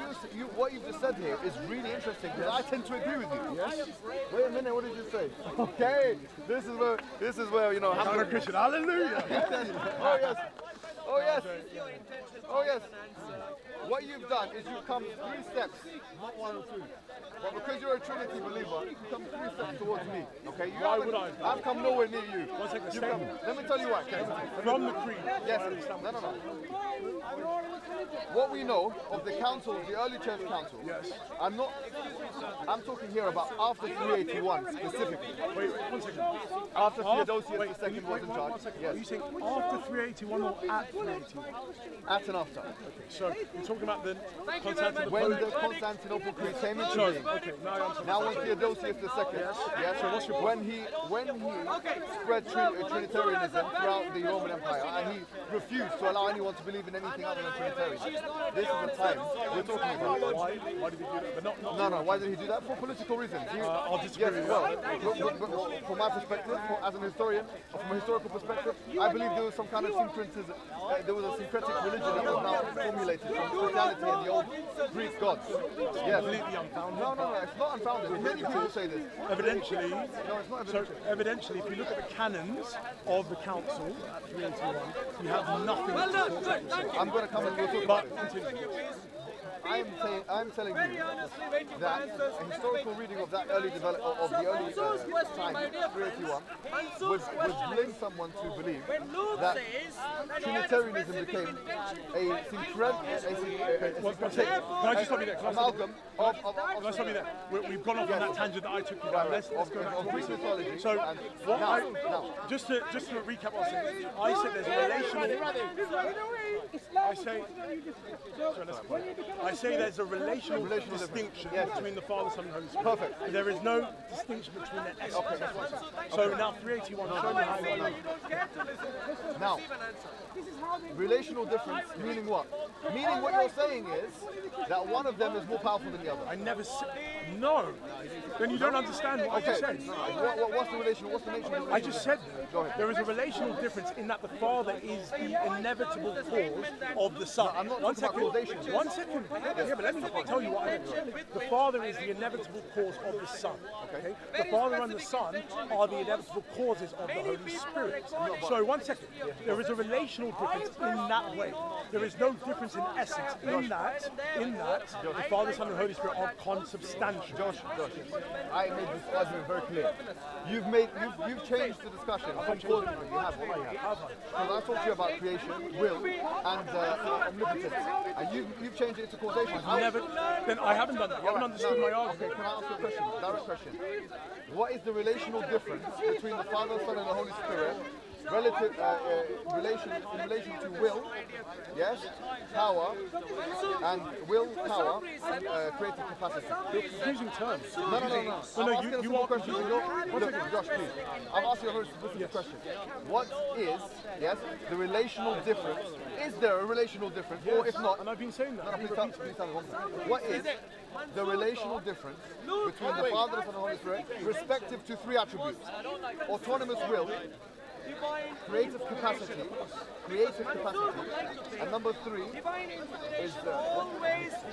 you just said here is really interesting because I tend to agree with you. Yes. Wait a minute. What did you say? Okay. This is where you know. I'm a Christian. Hallelujah. Oh yes. What you've done is you've come 3 steps, not 1 or 2. But because you're a Trinity believer, you've come 3 steps towards me. Okay? Why would I? I've come nowhere near you. One second, You've come, let me tell you what, Ken. From the creed. Yes. No. What we know of the councils, the early church councils. Yes. I'm talking here about after 381 specifically. Wait, 1 second. After Theodosius II was in charge. Yes. Are you saying after 381 or at 381? At and after. Okay, so you're talking about the Constantinople. When the Constantinople Creed came into being. Okay, now when Theodosius II. Yes. So what's your when he spread Trinitarianism throughout the Roman Empire and he refused to allow anyone to believe in anything other than Trinitarianism. This is the time we're talking about. Why did he do that? But No. Why did he do that? For political reasons. I'll disagree with Well, from my perspective, as an historian, or from a historical perspective, I believe there was some kind of syncretism. There was a syncretic religion that was now formulated from Christianity and the old Greek gods. Yes. Completely unfounded. No, it's not unfounded. Many people say this. Evidentially, No, it's not so evidentially, if you look at the canons of the council at 381, you have nothing to support that. I'm going to come and we'll talk about it. I'm telling you that a historical reading of that early development of the early time, 381, would lead someone to believe that Trinitarianism became a amalgam of Can I stop you there? We've gone off on that tangent that I took you down. Let's go back of Greek mythology. So, just to recap what I said, I said there's a relational. I say there's a relational distinction between the Father, Son, and Holy Spirit. Perfect. There is no distinction between their essence. Okay. So now 381, show me how you know. Now, relational difference meaning what? Meaning what you're saying is that one of them is more powerful than the other. I never said. No. Then you don't understand what I just said. What's the relational? What's the nature of the relational? I just said Go ahead. there is a relational difference in that the Father is the inevitable cause of the Son. I'm not One talking second. about causation. 1 second. Yeah, but let me tell you what I mean. The Father is the inevitable cause of the Son. Okay? The Father and the Son are the inevitable causes of the Holy Spirit. So 1 second. There is a relational difference in that way. There is no difference in essence. In that, the Father, Son, and Holy Spirit are consubstantial. Josh, I made this argument very clear. You've changed the discussion from causation. You have. Because I talked to you about creation, will, and omnipotence, and you've changed it to causation. Then I haven't done that. You haven't understood my argument. Okay, can I ask you a question? Direct question. What is the relational difference between the Father, Son, and the Holy Spirit relative in relation to will, yes, power, and creative capacity? You're confusing terms. No. I'm asking a simple question. Look, Josh, please. I'm asking a very specific question. What is, the relational difference? Is there a relational difference, or if not? And I've been saying that. No, please tell me one thing. What is the relational difference between the Father, the Son, and the Holy Spirit, respective to three attributes: autonomous will, creative capacity, and number three is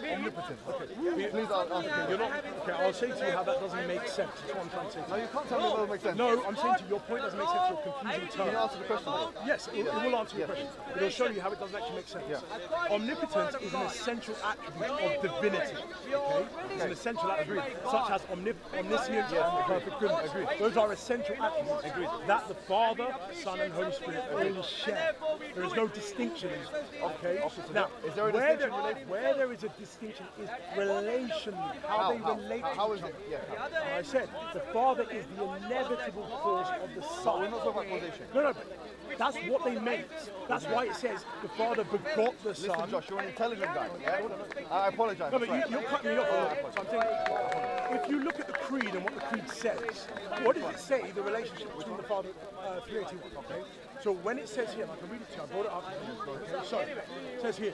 omnipotence. Okay. Please answer. You're not. Okay, I'll say to you how that doesn't make sense. That's what I'm trying to say. No, you can't tell me that doesn't make sense. No, I'm saying to you, your point doesn't make sense. You're confusing terms. Can you answer the question? Yes, it will answer your question. But it'll show you how it doesn't actually make sense. Omnipotence is an essential attribute of divinity. Okay? It's an essential attribute, such as omniscience and perfect goodness. Those are essential attributes that the Father, Son, and Holy Spirit all share. There is no distinction. Okay? Now, is there a distinction where there is a distinction is relationally, how they relate to how is each other. it? I said the Father is the inevitable cause of the Son. We're not talking about causation. No, but that's what they meant. That's why it says the Father begot the Son. Listen, Josh, you're an intelligent guy. Yeah? I apologize. No, but you're cutting me off. So I'm saying, if you look at the creed and what the creed says, what does it say the relationship between the Father, 381, okay? So when it says here, and I can read it to you, I brought it up. Okay, so it says here,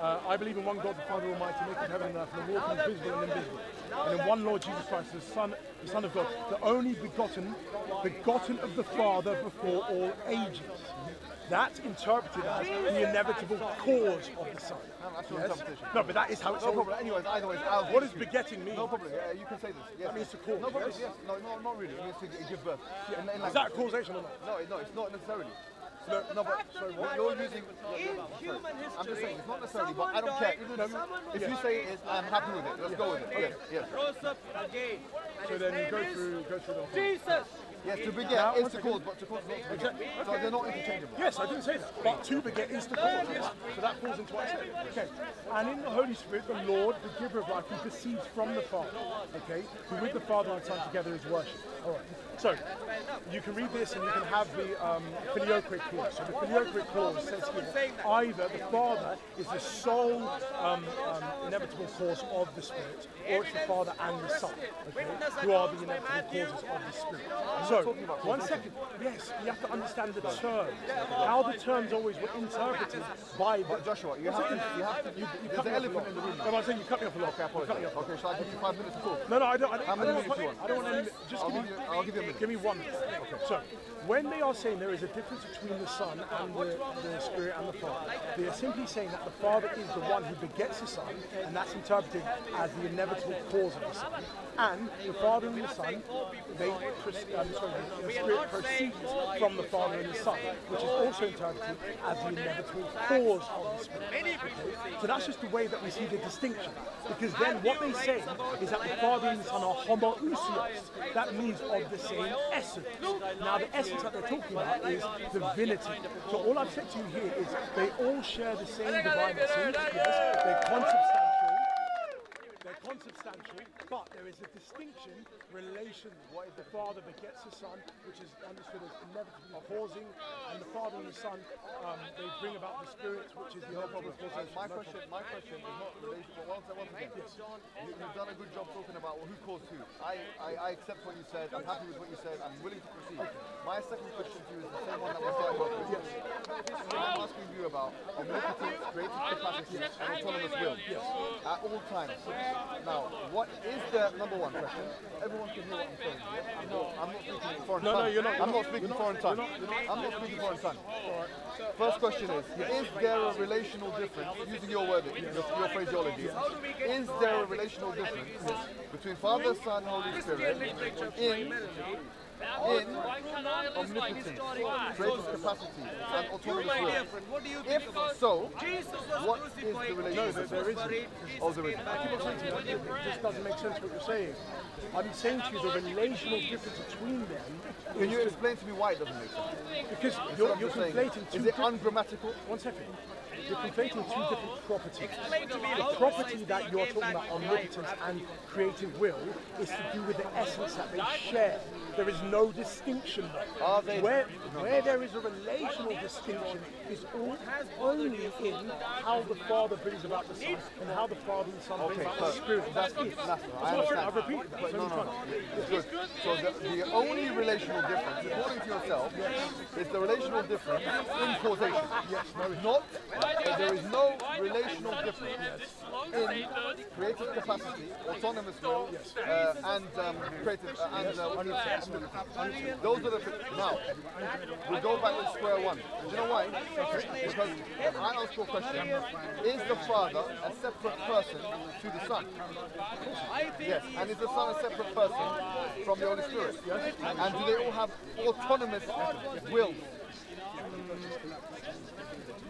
I believe in one God, the Father Almighty, maker of heaven and earth, and the world visible and invisible. And in one Lord Jesus Christ, the Son of God, the only begotten of the Father before all ages. That's interpreted as the inevitable cause of the Son. That's your interpretation. No, but that is how it's. No problem. Anyways, what does begetting mean? No problem. Yeah, you can say this. Yes. That means to cause. No problem. Yes? Yes. No, not really. It means to give birth. Yeah. Is that a causation or not? No, it's not necessarily. No, but sorry, what you're using. I'm just saying it's not necessarily, but I don't care. If you say it is, I'm happy with it. Let's go with it. Yes. So then you go through the whole. Jesus. Yes, to beget is to cause, but to cause is not to beget. So they're not interchangeable. Yes, I didn't say that. But to beget is to cause. Yes. So that falls into what I said. Okay. And in the Holy Spirit, the Lord, the giver of life, who proceeds from the Father. Okay. Who with the Father and Son together is worship. All right. So you can read this and you can have the filioque clause. So the filioque clause says here, either the Father is the sole inevitable cause of the Spirit, or it's the Father and the Son, okay, who are the inevitable causes of the Spirit. So, talking about one causation. second. Yes, you have to understand the terms. How the terms always were interpreted by the... But Joshua, you have to, You there's cut an me off a elephant lot. in the room No, now. I'm saying you cut me off a lot. Okay, I apologize. Okay, shall I give you 5 minutes to talk? No, I don't. How many minutes do you want? I don't want any. Just give me. I'll give you a minute. Give me 1 minute. Okay. So, when they are saying there is a difference between the Son and the Spirit and the Father, they are simply saying that the Father is the one who begets the Son, and that's interpreted as the inevitable cause of the Son. And the Father and the Son, the Spirit proceeds from the Father and the Son, which is also interpreted as the inevitable cause of the Spirit. Okay? So that's just the way that we see the distinction. Because then what they say is that the Father and the Son are homoousios. That means of the same essence. Now the essence that they're talking about is divinity. So all I've said to you here is they all share the same divine essence. Yes, they're consubstantial, but there is a distinction, relation. What if the Father begets the Son, which is understood as inevitably causing, and the Father and the Son, they bring about the Spirit, which is the inevitable causation. My question is not related, but once again, you've done a good job talking about who caused who. I accept what you said, I'm happy with what you said, I'm willing to proceed. My second question to you is the same one that we started off with. I'm asking you about omnipotence, creative capacity, and autonomous will at all times. Now, what is the number one question? Everyone can hear what I'm saying. I'm not speaking foreign tongue. I'm not speaking foreign tongue. I'm not speaking foreign tongue. First question is there a relational difference, using your word, your phraseology, is there a relational difference between Father, Son, Holy Spirit in omnipotence, creative capacity, and autonomous will? If so, what is the relationship? No, there isn't. Oh, there isn't. It just doesn't make sense what you're saying. I'm saying to you the relational difference between them. Can you explain to me why it doesn't make sense? Because you're conflating two. Is it ungrammatical? 1 second. You're conflating two different properties. The property that you're talking about, omnipotence and creative will, is to do with the essence that they share. There is no distinction there. Where there is a relational distinction is only in how the Father brings about the Son and how the Father and the Son bring about the Spirit. That's it. I've repeated that. But no. It's good. So the only relational difference, according to yourself, is the relational difference in causation. Yes, There is no relational difference in creative capacity, autonomous will, and creative omnipotence. Those are the now. We go back to square one. Do you know why? Because I asked you a question: is the Father a separate person to the Son? Yes. And is the Son a separate person from the Holy Spirit? Yes. And do they all have autonomous wills?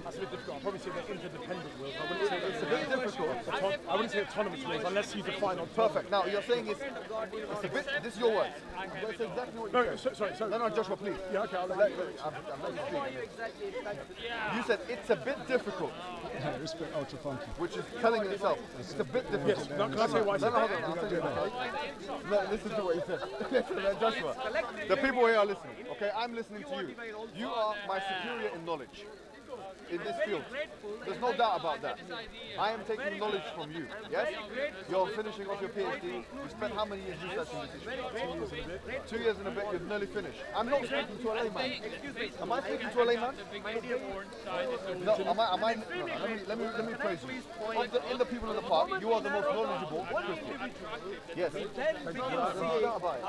That's a bit difficult. I'll probably say they're interdependent wills. I wouldn't say it's a bit difficult. I wouldn't say autonomous wills unless you define autonomous. Perfect. Now you're saying it's a bit. This is your words. That's exactly what you said. Sorry. No, Joshua, please. Yeah, okay. I'll let you. I'm letting you speak. You said it's a bit difficult. Respect ultra funky. Which is telling itself. It's a bit difficult. Yes. No, can I say why I said that? Hold on. I'll tell you that. No, listen to what you said. Joshua, the people here are listening. Okay, I'm listening to you. You are my superior in knowledge in this field. There's no doubt about that. I am taking knowledge from you, yes? You're finishing off your PhD. You spent how many years researching this issue? 2 years and a bit, you're nearly finished. I'm not speaking to a layman. Am I speaking to a layman? No, let me praise you. In the people in the park, you are the most knowledgeable Christian. Yes. There's no doubt about it.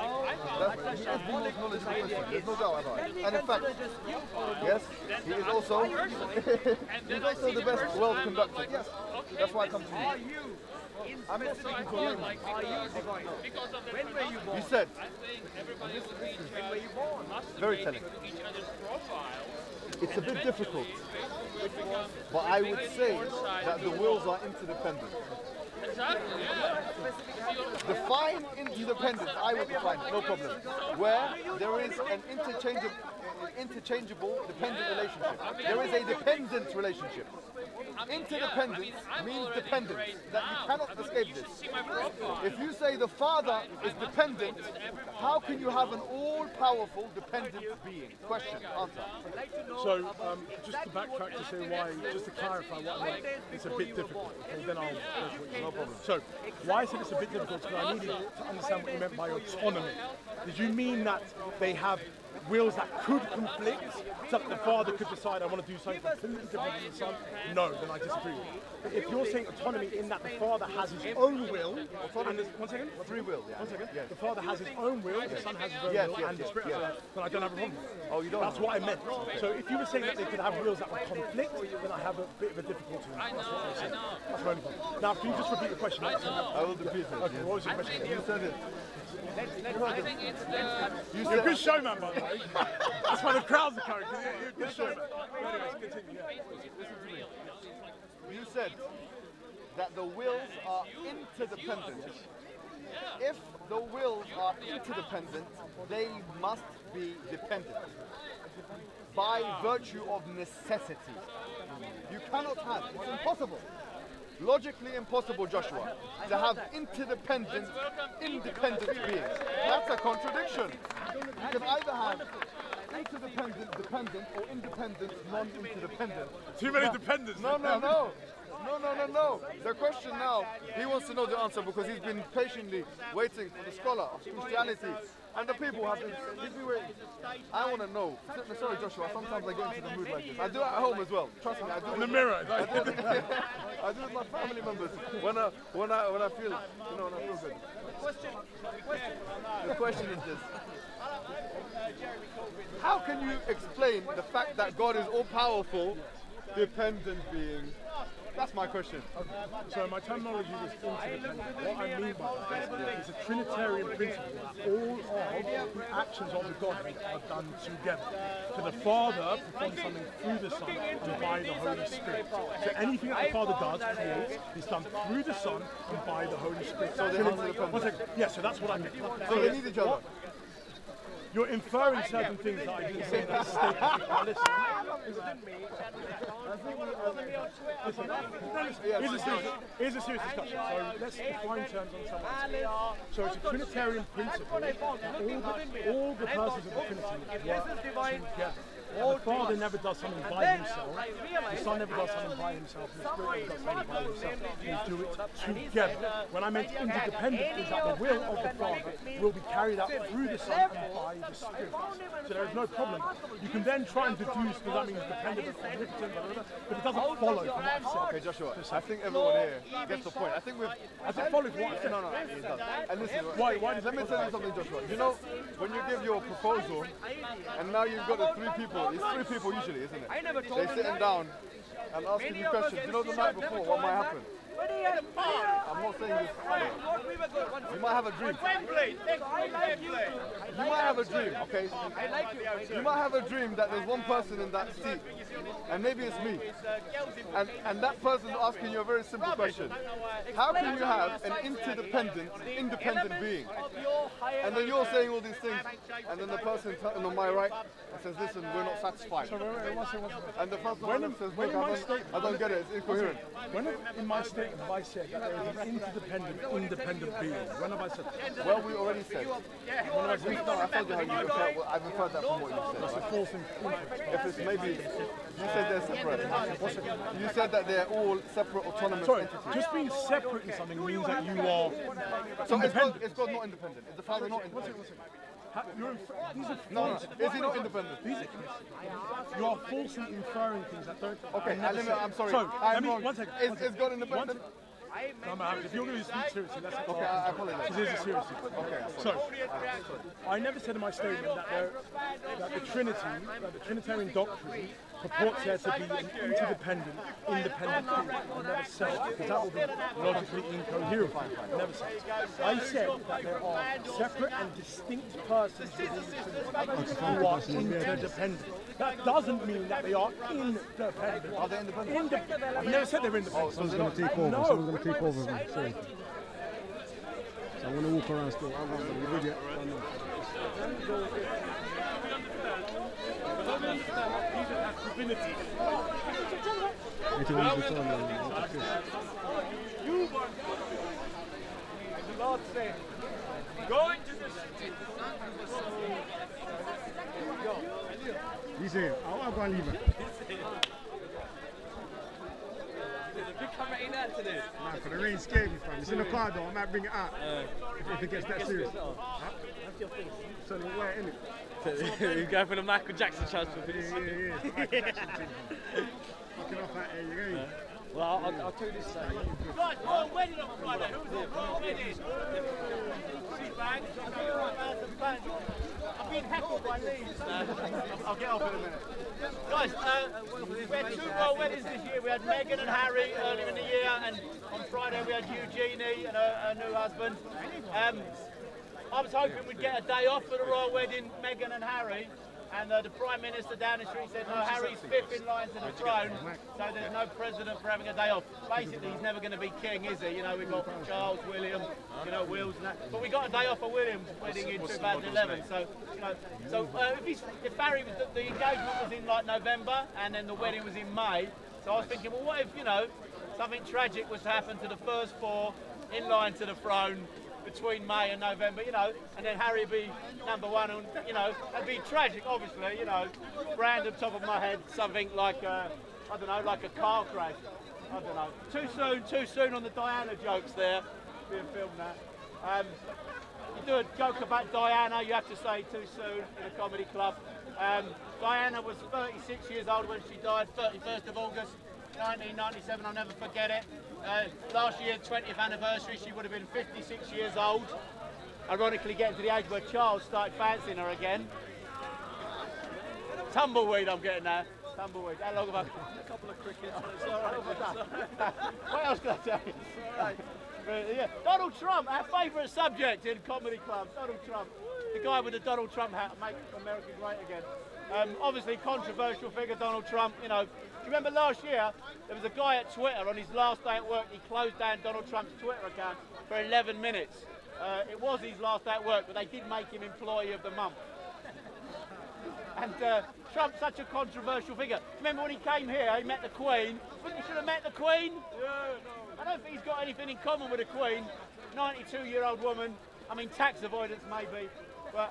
He is the most knowledgeable Christian. There's no doubt about it. And in fact, yes, he is also he's also the best well conducted. Yes. That's why I come to you. I'm not speaking to a layman. You said, very telling. It's a bit difficult, but I would say that the wills are interdependent. Define interdependence, I would define it, no problem. Where there is an interchangeable dependent relationship. There is a dependent relationship. interdependence means dependence, that you cannot escape this. If you say the Father is dependent, how can you have an all-powerful dependent being? Question, answer. So, just to backtrack to say why, just to clarify what I meant, it's a bit difficult. Okay, then I'll go for it. No problem. So, why I said it's a bit difficult because I needed to understand what you meant by autonomy. Did you mean that they have wills that could conflict, so that the father could decide, I want to do something completely different than the son? No, then I disagree. But if you're saying autonomy in that the father has his own will, and one second, free will, yeah. One second. Yes. The father has his own will, the son has his own will, and the spirit, then I don't have a problem. Oh, you don't? That's what I meant. So if you were saying that they could have wills that would conflict, then I have a bit of a difficulty. That's what I said. That's my only point. Now, can you just repeat the question? I will repeat it. Okay, what was your question? You said it. I think it's the... You're a good showman, by the way. That's why the crowds are coming. You're a good showman. Anyways, continue. You said that the wills are interdependent. If the wills are interdependent, they must be dependent by virtue of necessity. You cannot have, it's impossible, logically impossible, Joshua, to have interdependent, independent beings. That's a contradiction. You can either have interdependent, dependent, or independent, non-interdependent. Too many dependents. No. The question now, he wants to know the answer because he's been patiently waiting for the scholar of Christianity. And the people have been waiting. I want to know. Sorry, Joshua, sometimes I get into the mood like this. I do it at home as well. Trust me, I do it. In the mirror. I do it with my family members when I feel, when I feel good. The question is this. How can you explain the fact that God is all-powerful, dependent being? That's my question. Okay. So my terminology was interdependent. What I mean by that is a Trinitarian principle that all of the actions of the Godhead are done together. So the Father performs something through the Son and by the Holy Spirit. So anything that the Father does, creates, is done through the Son and by the Holy Spirit. So they're interdependent. Yeah, so that's what I mean. So they need each other. You're inferring certain things that I didn't say in that statement. Now listen. Here's a serious discussion. So let's define terms on something. So it's a Trinitarian principle that all the persons of the Trinity work together. The Father never does something by himself, the Son never does something by himself, and the Spirit never does something by himself. They do it together. When I meant interdependent, is that the will of the Father will be carried out through the Son and by the Spirit. So there is no problem. You can then try and deduce, does that mean dependent or omnipotent, but it doesn't follow from what I said. Okay, Joshua, I think everyone here gets the point. I think Has it followed what I said? No, it does. And listen, why let me tell you something, Joshua. You know, when you give your proposal, and now you've got the three people, it's three people usually, isn't it? They're sitting down and asking you questions. You know the night before, what might happen? I'm not saying this. You might have a dream. You might have a dream, okay? You might have a dream that there's one person in that seat, and maybe it's me. And that person's asking you a very simple question. How can you have an interdependent, independent being? And then you're saying all these things, and then the person on my right says, listen, we're not satisfied. And the first one says, look, I don't get it, it's incoherent. When in my statement have I said that there is an interdependent, independent being? When have I said that? Well, we already said. When I told you how you referred, well, I've referred that from what you said. That's a false information. If it's maybe, you said they're separate. You said that they're all separate autonomous entities. Just being separate in something means that you are so independent. Is God not independent? Is the Father not independent? No, is he not independent? You are falsely inferring things that don't. Okay, I'm sorry. So, I'm wrong. One second. Is God independent? No, if you're going to speak seriously, let's okay, I apologize. This is serious. Okay. So, I never said in my statement that the Trinity, that the Trinitarian doctrine purports there to be an interdependent, independent being. I never said it, because that would be logically incoherent. I never said it. I said that there are separate and distinct persons within the Trinity who are interdependent. That doesn't mean that they are independent. Are they independent? I've never said they're independent. Someone's going to take over. No. Someone's going to take over. Sorry. So I want to walk around still. I'm going to has divinity. The Lord said, go into the city. He said, I'm going to leave her. There's a big camera in there today. Nah, for the rain scared me, fam. It's in the car though, I might bring it out. If it gets that serious. That's your face. So they're wet, innit? He's going for the Michael Jackson transfer. Yeah. Fucking off that air, you know. Well, I'll tell you this. Guys, royal wedding on Friday. Who's it? Royal wedding. I'm being heckled by Leeds. I'll get off in a minute. Guys, we had 2 royal weddings this year. We had Meghan and Harry earlier in the year, and on Friday we had Eugenie and her new husband. I was hoping we'd get a day off for the royal wedding, Meghan and Harry. And the Prime Minister down the street said, no, Harry's 5th in line to the throne, so there's no president for having a day off. Basically, he's never going to be king, is he? You know, we've got Charles, William, you know, Wills and that. But we got a day off for William's wedding in 2011. So, you know, if Harry was, the engagement was in like November, and then the wedding was in May. So I was thinking, well, what if, you know, something tragic was to happen to the first 4 in line to the throne between May and November, you know, and then Harry would be number 1, and, you know, it'd be tragic, obviously, you know, random top of my head, something like, I don't know, like a car crash, I don't know. Too soon on the Diana jokes there, being filmed now. You do a joke about Diana, you have to say too soon in a comedy club. Diana was 36 years old when she died, 31st of August, 1997, I'll never forget it. Last year, 20th anniversary, she would have been 56 years old. Ironically getting to the age where Charles started fancying her again. Tumbleweed I'm getting now. Tumbleweed. How long have I... A couple of crickets. What else can I tell you? Yeah. Donald Trump, our favourite subject in comedy clubs. Donald Trump. The guy with the Donald Trump hat, make America great again. Obviously controversial figure, Donald Trump, you know. Do you remember last year, there was a guy at Twitter, on his last day at work, he closed down Donald Trump's Twitter account for 11 minutes. It was his last day at work, but they did make him Employee of the Month. And Trump's such a controversial figure. Remember when he came here, he met the Queen. Think he should have met the Queen? Yeah, no. I don't think he's got anything in common with the Queen. 92-year-old woman. I mean, tax avoidance maybe. But,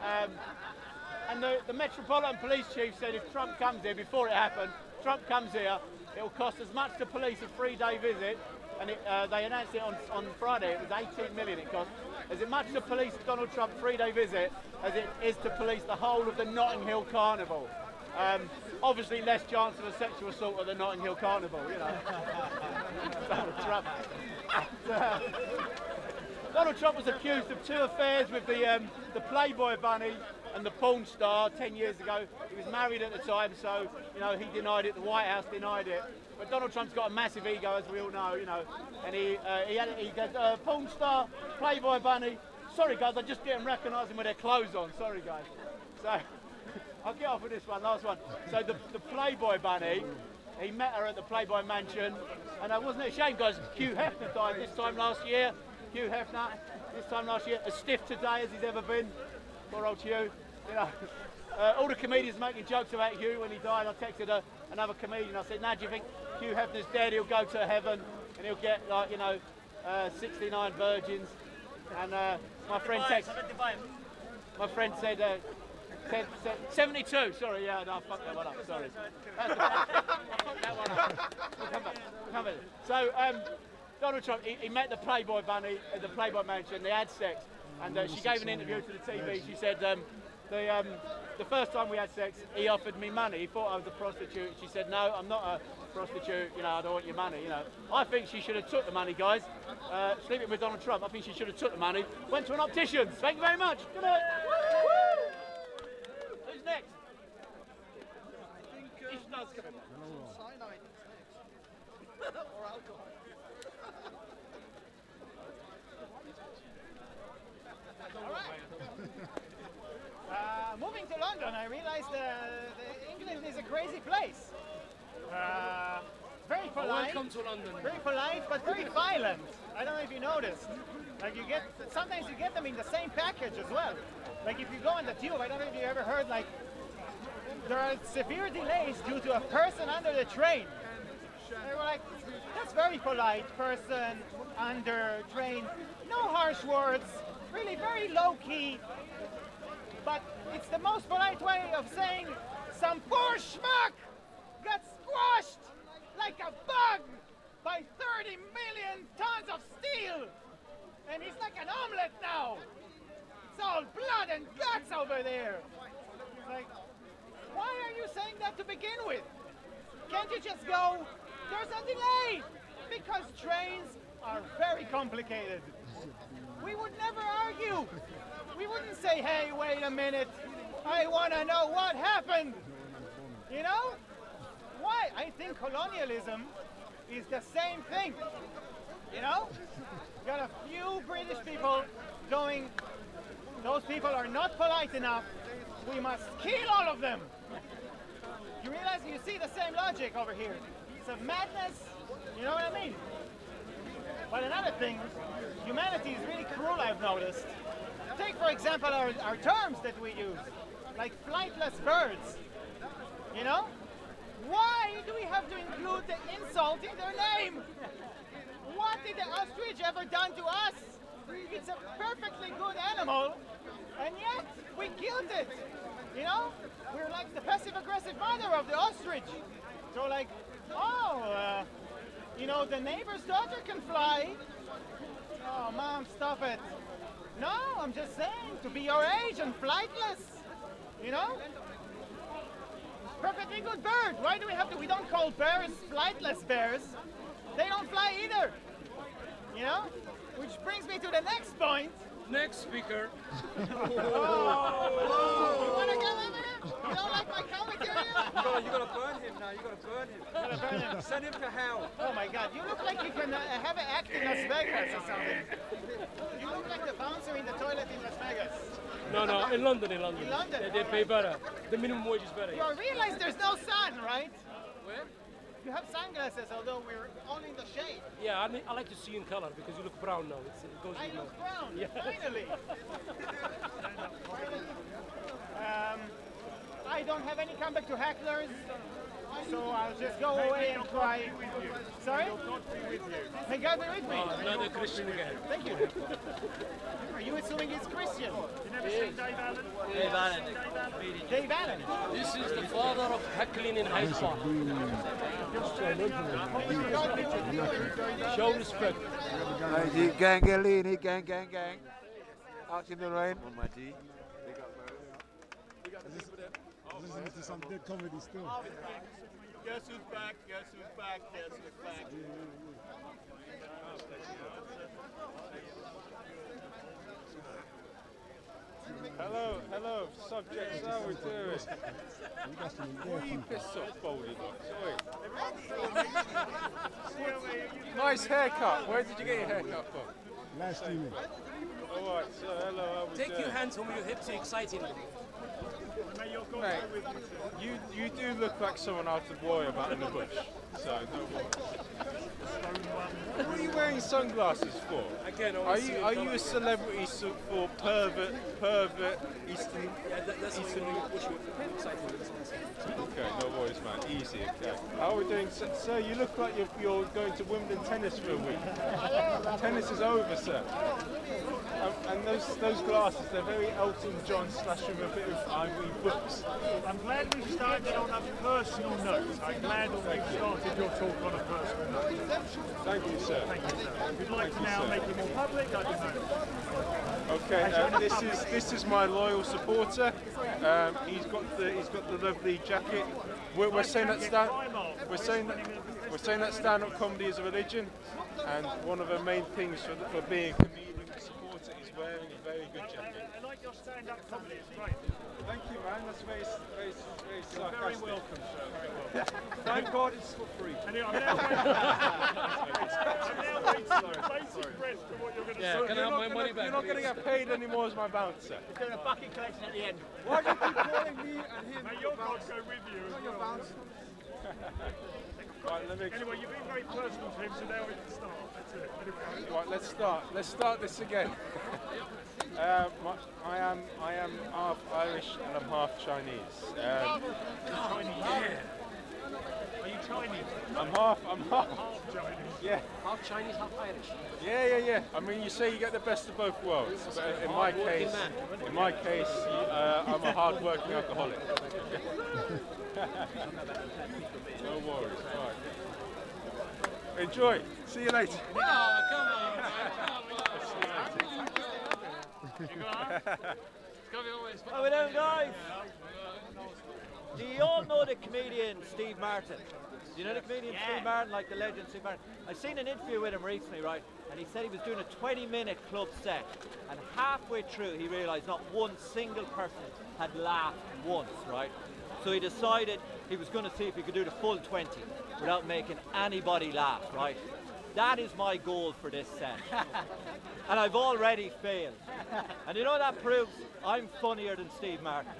and the Metropolitan Police Chief said if Trump comes here, before it happened, Trump comes here, it will cost as much to police a 3-day visit, and they announced it on Friday, it was 18 million it cost, as much to police Donald Trump's 3-day visit as it is to police the whole of the Notting Hill Carnival. Obviously less chance of a sexual assault at the Notting Hill Carnival, you know. Donald Trump. Donald Trump was accused of 2 affairs with the Playboy bunny and the porn star 10 years ago. He was married at the time, so, you know, he denied it, the White House denied it. But Donald Trump's got a massive ego, as we all know, you know, and he goes, porn star, Playboy bunny. Sorry guys, I just didn't recognise them with their clothes on, sorry guys. So, I'll get off with this one, last one. So the Playboy bunny, he met her at the Playboy mansion, and wasn't it a shame guys, Hugh Hefner died this time last year. Hugh Hefner, this time last year, as stiff today as he's ever been. Poor old Hugh. You know, all the comedians making jokes about Hugh when he died. I texted another comedian. I said, "Now, do you think Hugh Hefner's dead? He'll go to heaven and he'll get, like, you know, 69 virgins." And my friend texted. My friend said 72. Sorry, yeah, no, fuck that one up. Sorry. Fuck that one up. We'll come back. So Donald Trump, he met the Playboy bunny at the Playboy mansion. They had sex, and she gave an interview to the TV. She said, the first time we had sex, he offered me money. He thought I was a prostitute. She said, "No, I'm not a prostitute. You know, I don't want your money." You know, I think she should have took the money, guys. Sleeping with Donald Trump, I think she should have took the money. Went to an optician's. Thank you very much. Good night. Who's next? Ishtar's coming. Cyanide or alcohol. Moving to London, I realized England is a crazy place. Very polite. Welcome to London. Very polite, but very violent. I don't know if you noticed. Like sometimes you get them in the same package as well. Like if you go on the tube, I don't know if you ever heard like there are severe delays due to a person under the train. They were like, that's very polite, person under train, no harsh words, really very low key, but it's the most polite way of saying some poor schmuck got squashed like a bug by 30 million tons of steel, and he's like an omelet now. It's all blood and guts over there. It's like, why are you saying that to begin with? Can't you just go, there's a delay? Because trains are very complicated. We would never argue. We wouldn't say, hey, wait a minute, I want to know what happened. You know? Why? I think colonialism is the same thing. You know? You got a few British people going, those people are not polite enough. We must kill all of them. You realize you see the same logic over here. It's a madness. You know what I mean? But another thing, humanity is really cruel, I've noticed. Take, for example, our terms that we use, like flightless birds. You know? Why do we have to include the insult in their name? What did the ostrich ever done to us? It's a perfectly good animal, and yet we killed it. You know? We're like the passive-aggressive mother of the ostrich. So like, oh, you know, the neighbor's daughter can fly. Oh, Mom, stop it. No, I'm just saying, to be your age and flightless. You know? Perfectly good bird. Why do we have to? We don't call bears flightless bears. They don't fly either. You know? Which brings me to the next point. Next speaker. Oh. You want to go over there? You don't like my commentary? You gotta burn him now. You gotta burn him. You gotta burn him. Send him to hell. Oh my God! You look like you can have an act in Las Vegas or something. You look like the bouncer in the toilet in Las Vegas. No, in London. In London? They pay better. The minimum wage is better. You realize there's no sun, right? Where? You have sunglasses, although we're all in the shade. Yeah, I like to see in color because you look brown now. It goes I with look you. brown, Yeah. finally. I don't have any comeback to hecklers, so I'll just go away and cry. Sorry? May God be with me. Oh, another Christian again. Thank you. Are you assuming he's Christian? You never seen Dave Allen? Dave Allen. Dave Allen. This is the father of heckling in Hyde Park. Show respect. Gang. Out in the rain. On my G. Listening to some dead comedy still. Guess who's back? Guess who's back? Guess who's back? Hello, subjects, how we doing? What are you pissed off, folded up? Sorry. Nice haircut. Where did you get your haircut from? Live streaming. Alright, so hello, how we Take doing? your hands from your hips excitingly. Mate, you do look like someone out of Warrior Bat in the bush. So, no worries. What are you wearing sunglasses for? Again, Are you a celebrity for pervert Eastern? Yeah, that's Eastern. what you excitingly. Okay, no worries, man. Easy. Okay. How are we doing, sir? You look like you're going to Wimbledon tennis for a week. Tennis is over, sir. And those glasses, they're very Elton John / with a bit of Ivory Brooks. I'm glad we started on a personal note. I'm glad that we started your talk on a personal note. Thank you, sir. Thank you, sir. If you'd like to now make it more public, I don't know. Okay, this is my loyal supporter. He's got the lovely jacket. We're saying that stand-up comedy is a religion, and one of the main things for being a comedian supporter is wearing a very good jacket. I like your stand-up comedy. It's great. Thank you, man. That's very sarcastic. You're very welcome, sir. Very welcome. Thank God it's for free. Anyway, I'm now waiting bated breath for what you're going to say. Can I have my money back? You're not going to get paid anymore as my bouncer. We're doing a bucket collection at the end. Why do you keep calling me and him? May your God go with you. Not your bouncer. Right, Anyway, you've been very personal to him, so now we can start. Right, let's start. Let's start this again. I am half Irish and I'm half Chinese. Chinese, yeah. Are you Chinese? I'm half. Half Chinese. Yeah. Half Chinese, half Irish. Yeah. I mean, you say you get the best of both worlds, but in my case, I'm a hard-working alcoholic. No worries. Right. Enjoy. See you later. Oh, come on, man. How we doing, guys? Do you all know the comedian Steve Martin? Do you know the comedian Steve Martin, like the legend Steve Martin? I seen an interview with him recently, right? And he said he was doing a 20-minute club set, and halfway through he realised not one single person had laughed once, right? So he decided he was going to see if he could do the full 20 without making anybody laugh, right? That is my goal for this set. And I've already failed. And you know that proves I'm funnier than Steve Martin.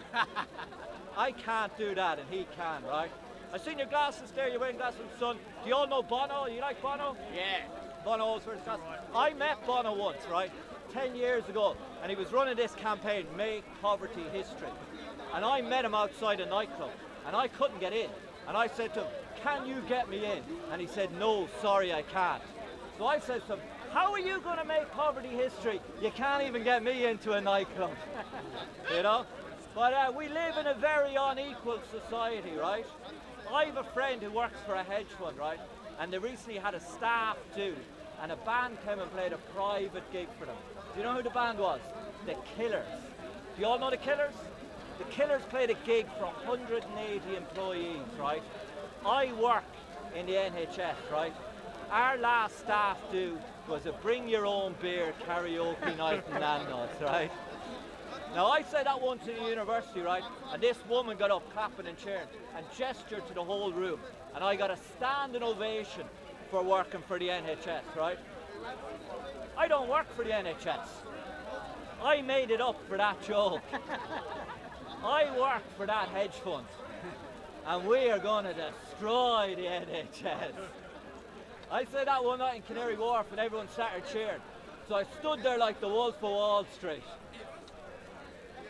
I can't do that and he can, right? I seen your glasses there, you're wearing glasses from the sun. Do you all know Bono? You like Bono? Yeah. Bono always wears glasses. I met Bono once, right? 10 years ago, and he was running this campaign, Make Poverty History. And I met him outside a nightclub, and I couldn't get in. And I said to him, can you get me in? And he said, no, sorry, I can't. So I said to him, how are you going to make poverty history? You can't even get me into a nightclub. You know? But we live in a very unequal society, right? I have a friend who works for a hedge fund, right? And they recently had a staff do, and a band came and played a private gig for them. Do you know who the band was? The Killers. Do you all know the Killers? The Killers played a gig for 180 employees, right? I work in the NHS, right? Our last staff do was a bring your own beer karaoke night in Nando's, right? Now I said that once in the university, right? And this woman got up clapping and cheering and gestured to the whole room. And I got a standing ovation for working for the NHS, right? I don't work for the NHS. I made it up for that joke. I work for that hedge fund. And we are going to destroy the NHS. I said that one night in Canary Wharf and everyone started cheering. So I stood there like the Wolf of Wall Street.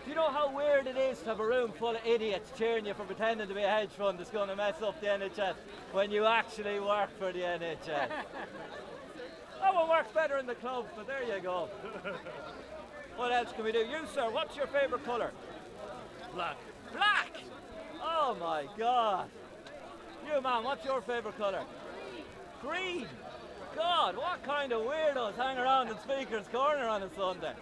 Do you know how weird it is to have a room full of idiots cheering you for pretending to be a hedge fund that's going to mess up the NHS when you actually work for the NHS? That one works better in the club, but there you go. What else can we do? You, sir, what's your favourite colour? Black. Black? Oh my God. You, man, what's your favourite colour? Green. God, what kind of weirdos hang around in Speaker's Corner on a Sunday?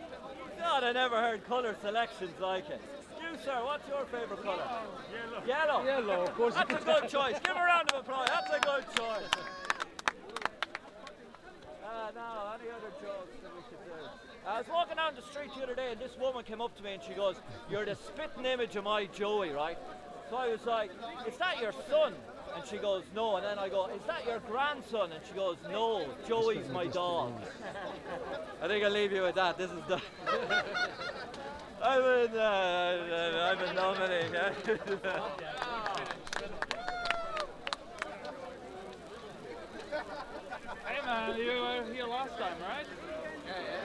God, I never heard colour selections like it. You, sir, what's your favourite colour? Yellow. Yellow? Yellow, of course. That's a good choice. Give a round of applause. That's a good choice. Now, any other jokes that we could do? I was walking down the street the other day and this woman came up to me and she goes, you're the spitting image of my Joey, right? So I was like, is that your son? And she goes, no. And then I go, is that your grandson? And she goes, no, Joey's my dog. I think I'll leave you with that. This is the... I'm a nominee. Hey man, you were here last time, right?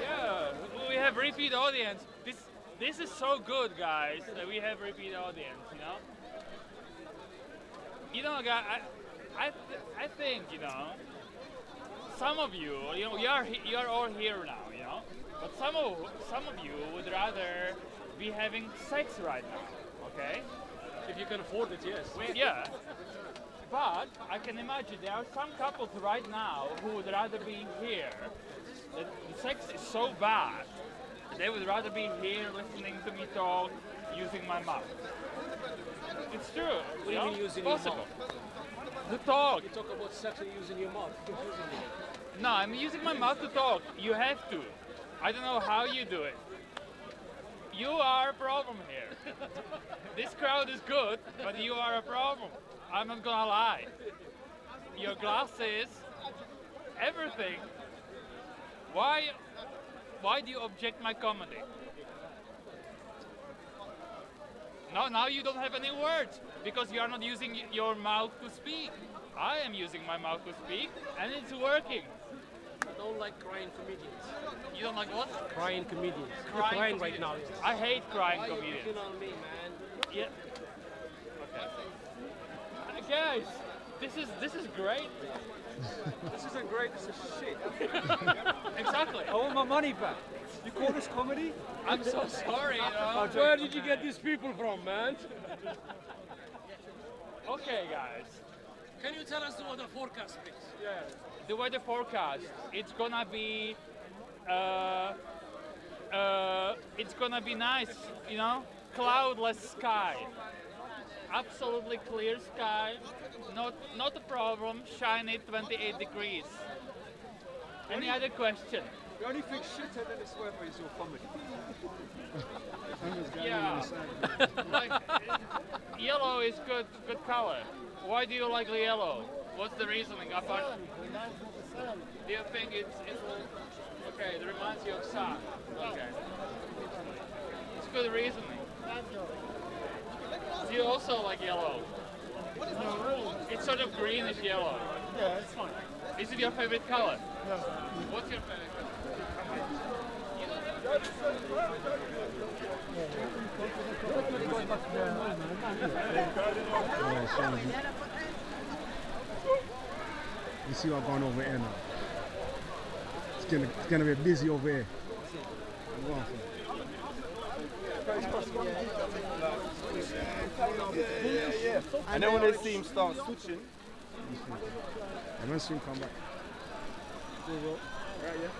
Yeah. We have repeat audience. This is so good, guys, that we have repeat audience, you know? You know, guys, I think, you know, some of you, you are all here now, you know, but some of you would rather be having sex right now, okay? If you can afford it, yes. Yeah. But I can imagine there are some couples right now who would rather be here. The sex is so bad, they would rather be here listening to me talk, using my mouth. It's true. What do you mean using possible. your mouth? To talk. You talk about sex and using your mouth. No, I'm using my mouth to talk. You have to. I don't know how you do it. You are a problem here. This crowd is good, but you are a problem. I'm not gonna lie. Your glasses, everything. Why do you object my comedy? No, now you don't have any words because you are not using your mouth to speak. I am using my mouth to speak and it's working. don't like crying comedians. You don't like what? Crying comedians. You're crying right now. I hate crying comedians. Picking on me, man. Yeah. Okay. Guys, this is great. This isn't great, this is shit. Exactly. I want my money back. You call this comedy? I'm so sorry. Where did you get these people from, man? Okay, guys. Can you tell us the weather forecast, please? Yeah. The weather forecast. It's gonna be nice, you know? Cloudless sky. Absolutely clear sky. Not a problem. Shiny 28 degrees. Any other question? The only thing shitter than this weather is your comedy. Yeah. Like, yellow is good color. Why do you like the yellow? What's the reasoning? Apart, do you think it okay? It reminds you of sun. Okay. It's good reasoning. Do you also like yellow? It's sort of greenish yellow. Yeah, it's fine. Is it your favorite color? No. What's your favorite color? You see what's going over here now. It's gonna be busy over here. I'm going for it. And then when they see him start switching, I'm gonna see him come back. Right, yeah.